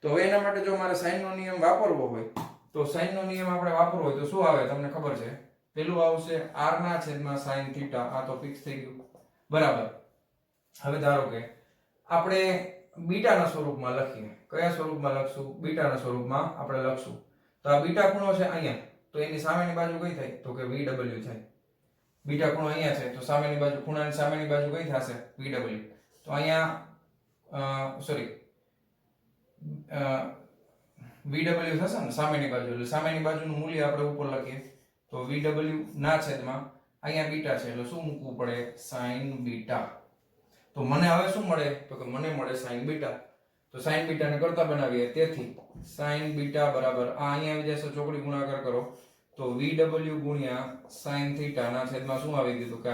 તો હવે એના માટે જો મારે sin નો નિયમ વાપરવો હોય તો sin નો નિયમ આપણે વાપરવો હોય તો શું આવે તમને ખબર છે? પેલું આવશે r ના છેદમાં sin થીટા. આ તો ફિક્સ થઈ ગયું. બરાબર. હવે ધારો કે આપણે બીટાના સ્વરૂપમાં લખીએ. કયા સ્વરૂપમાં લખશું? બીટાના સ્વરૂપમાં આપણે લખશું. તો આ બીટા ખૂણો છે અહીંયા, તો એની સામેની બાજુ કઈ થાય? તો કે vw થાય. બીટા ખૂણો અહીંયા છે તો સામેની બાજુ, ખૂણાની સામેની બાજુ કઈ થશે? vw. તો અહીંયા સોરી vw થશે ને સામેની બાજુ, એટલે સામેની બાજુનું મૂલ્ય આપણે ઉપર લખીએ તો vw ના છેદમાં અહીંયા બીટા છે એટલે શું મૂકવું પડે? sin beta. તો મને હવે શું મળે? તો કે મને મળે sin બીટા. તો sin બીટા ને કરતા બનાવીએ, તેથી sin બીટા બરાબર આ અહીંયા આવી જશે, ચોકડી ગુણાકાર કરો તો vw ગુણ્યા sin થીટા ના છેદમાં શું આવી ગયું? તો કે r.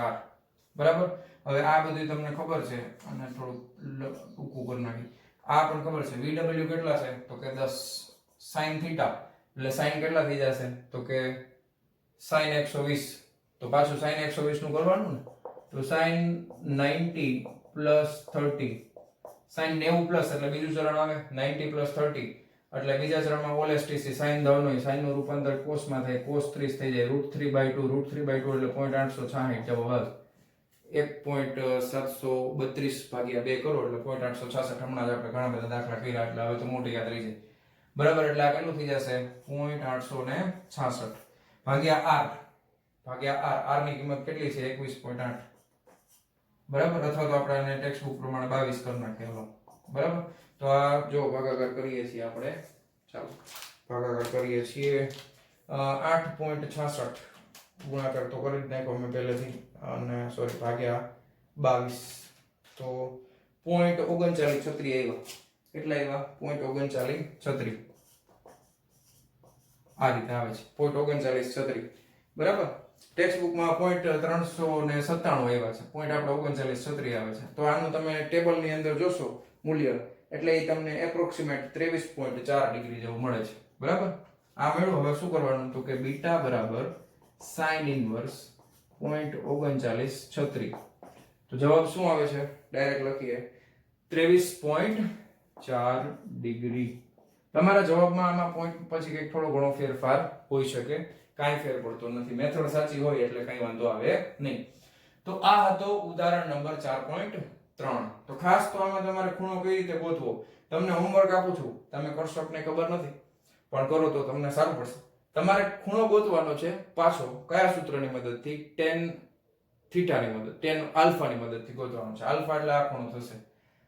બરાબર. હવે આ બધું તમને ખબર છે, અને થોડું ટૂંકું કરી નાખી. આ પણ ખબર છે vw કેટલા છે? તો કે 10 sin થીટા એટલે sin કેટલા થઈ જશે? તો કે sin 120. તો પાછું sin 120 નું કરવાનું ને, તો sin 90 પ્લસ 30, sin 90 પ્લસ એટલે બીજું ચરણ આવે 90 પ્લસ 30 એટલે બીજા ચરણમાં ઓલેસ્ટીસી sin ધન હોય, sin નું રૂપાંતર cos માં થાય, cos 30 થઈ જાય, √3/2 એટલે 0.866 જવાબ 1.732 ભાગ્યા 2 કરો એટલે 0.866. હમણાં જ આપણે ઘણા બધા દાખલા કર્યા એટલે હવે તો મોટી યાદ રહી જાય. બરાબર. એટલે આ કેટલું થઈ જશે? 0.866 ભાગ્યા r. ભાગ્યા r ની કિંમત કેટલી છે? 21.8. બરાબર. અથવા તો આપણે આને ટેક્સ્ટ બુક પ્રમાણે 22 કરી નાખીએ. હાલો. બરાબર. તો આ જો ભાગાકાર કરીએ છીએ આપણે. ચાલો ભાગાકાર કરીએ છીએ. 8.66 ગુણાકાર તો કરી જ નાખ્યો મેં પહેલેથી, અને સોરી ભાગ્યા 22 તો 0.3936 આવ્યો. કેટલા આવ્યા 0.3936 આ રીતે આવે છે 0.3936 બરાબર. ટેક્સ્ટ બુકમાં 0.397 આવ્યા છે, પોઈન્ટ આપણે 3936 આવે છે. તો આનું તમે ટેબલની અંદર જોશો મૂલ્ય એટલે એ તમને એપ્રોક્સિમેટ 23.4 ડિગ્રી જેવું મળે છે બરાબર. આ મેળવો. હવે શું કરવાનું તો કે બીટા બરાબર sin ઇન્વર્સ 0.3936. તો જવાબ શું આવે છે ડાયરેક્ટ લખીએ 23.4 ડિગ્રી. તમારા જવાબમાં આમાં પોઈન્ટ પછી કંઈક થોડો ઘણો ફેરફાર હોઈ શકે, કાંઈ ફેર પડતો નથી. મેથડ સાચી હોય એટલે કંઈ વાંધો આવે નહીં. તો આ હતો ઉદાહરણ નંબર 4.3. તો ખાસ તો આમાં તમારે ખૂણો કઈ રીતે ગોતવો તમને હોમવર્ક આપું છું, તમે કરશો કે ખબર નથી પણ કરો તો તમને સારું પડશે. તમારે ખૂણો ગોતવાનો છે પાછો કયા સૂત્રની મદદથી? tan થીટાની મદદ, tan આલ્ફાની મદદથી ગોતવાનો છે. આલ્ફા એટલે આ ખૂણો થશે.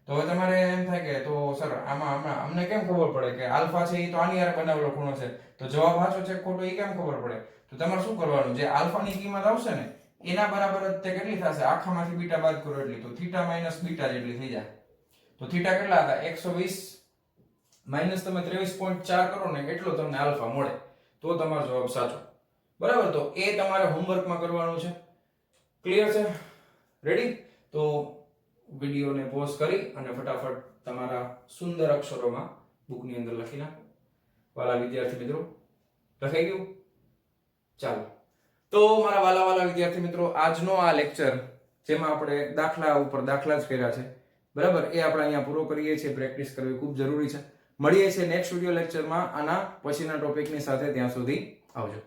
તો હવે તમારે એમ થાય કે તો સર આમાં અમને કેમ ખબર પડે કે આલ્ફા છે એ તો આની હારે બનાવેલો ખૂણો છે, તો જવાબ સાચો છે ખોટો એ કેમ ખબર પડે? તો તમારે શું કરવાનું, જે આલ્ફાની કિંમત આવશે ને એના બરાબર જ તે કેટલી થશે, આખામાંથી બીટા બાદ કરો એટલી, તો થીટા માઈનસ બીટા જેટલી થઈ જાય. તો થીટા કેટલા હતા 120 માઈનસ તમે 23.4 કરો ને એટલો તમને આલ્ફા મળે, તો તમારો જવાબ સાચો બરાબર. તો એ તમારે હોમવર્કમાં કરવાનું છે. ક્લિયર છે? રેડી? તો વિડીયોને પોઝ કરી અને ફટાફટ તમારા સુંદર અક્ષરોમાં બુકની અંદર લખી નાખો. વાલા વિદ્યાર્થી મિત્રો, લખાઈ ગયું? ચાલો. તો મારા વાલા વિદ્યાર્થી મિત્રો, આજનો આ લેક્ચર જેમાં આપણે દાખલા ઉપર દાખલા જ કર્યા છે બરાબર, એ આપણે અહીંયા પૂરો કરીએ છીએ. પ્રેક્ટિસ કરવી ખૂબ જરૂરી છે. મળીએ છીએ નેક્સ્ટ વિડીયો લેક્ચરમાં આના પછીના ટોપિકની સાથે. ત્યાં સુધી આવજો.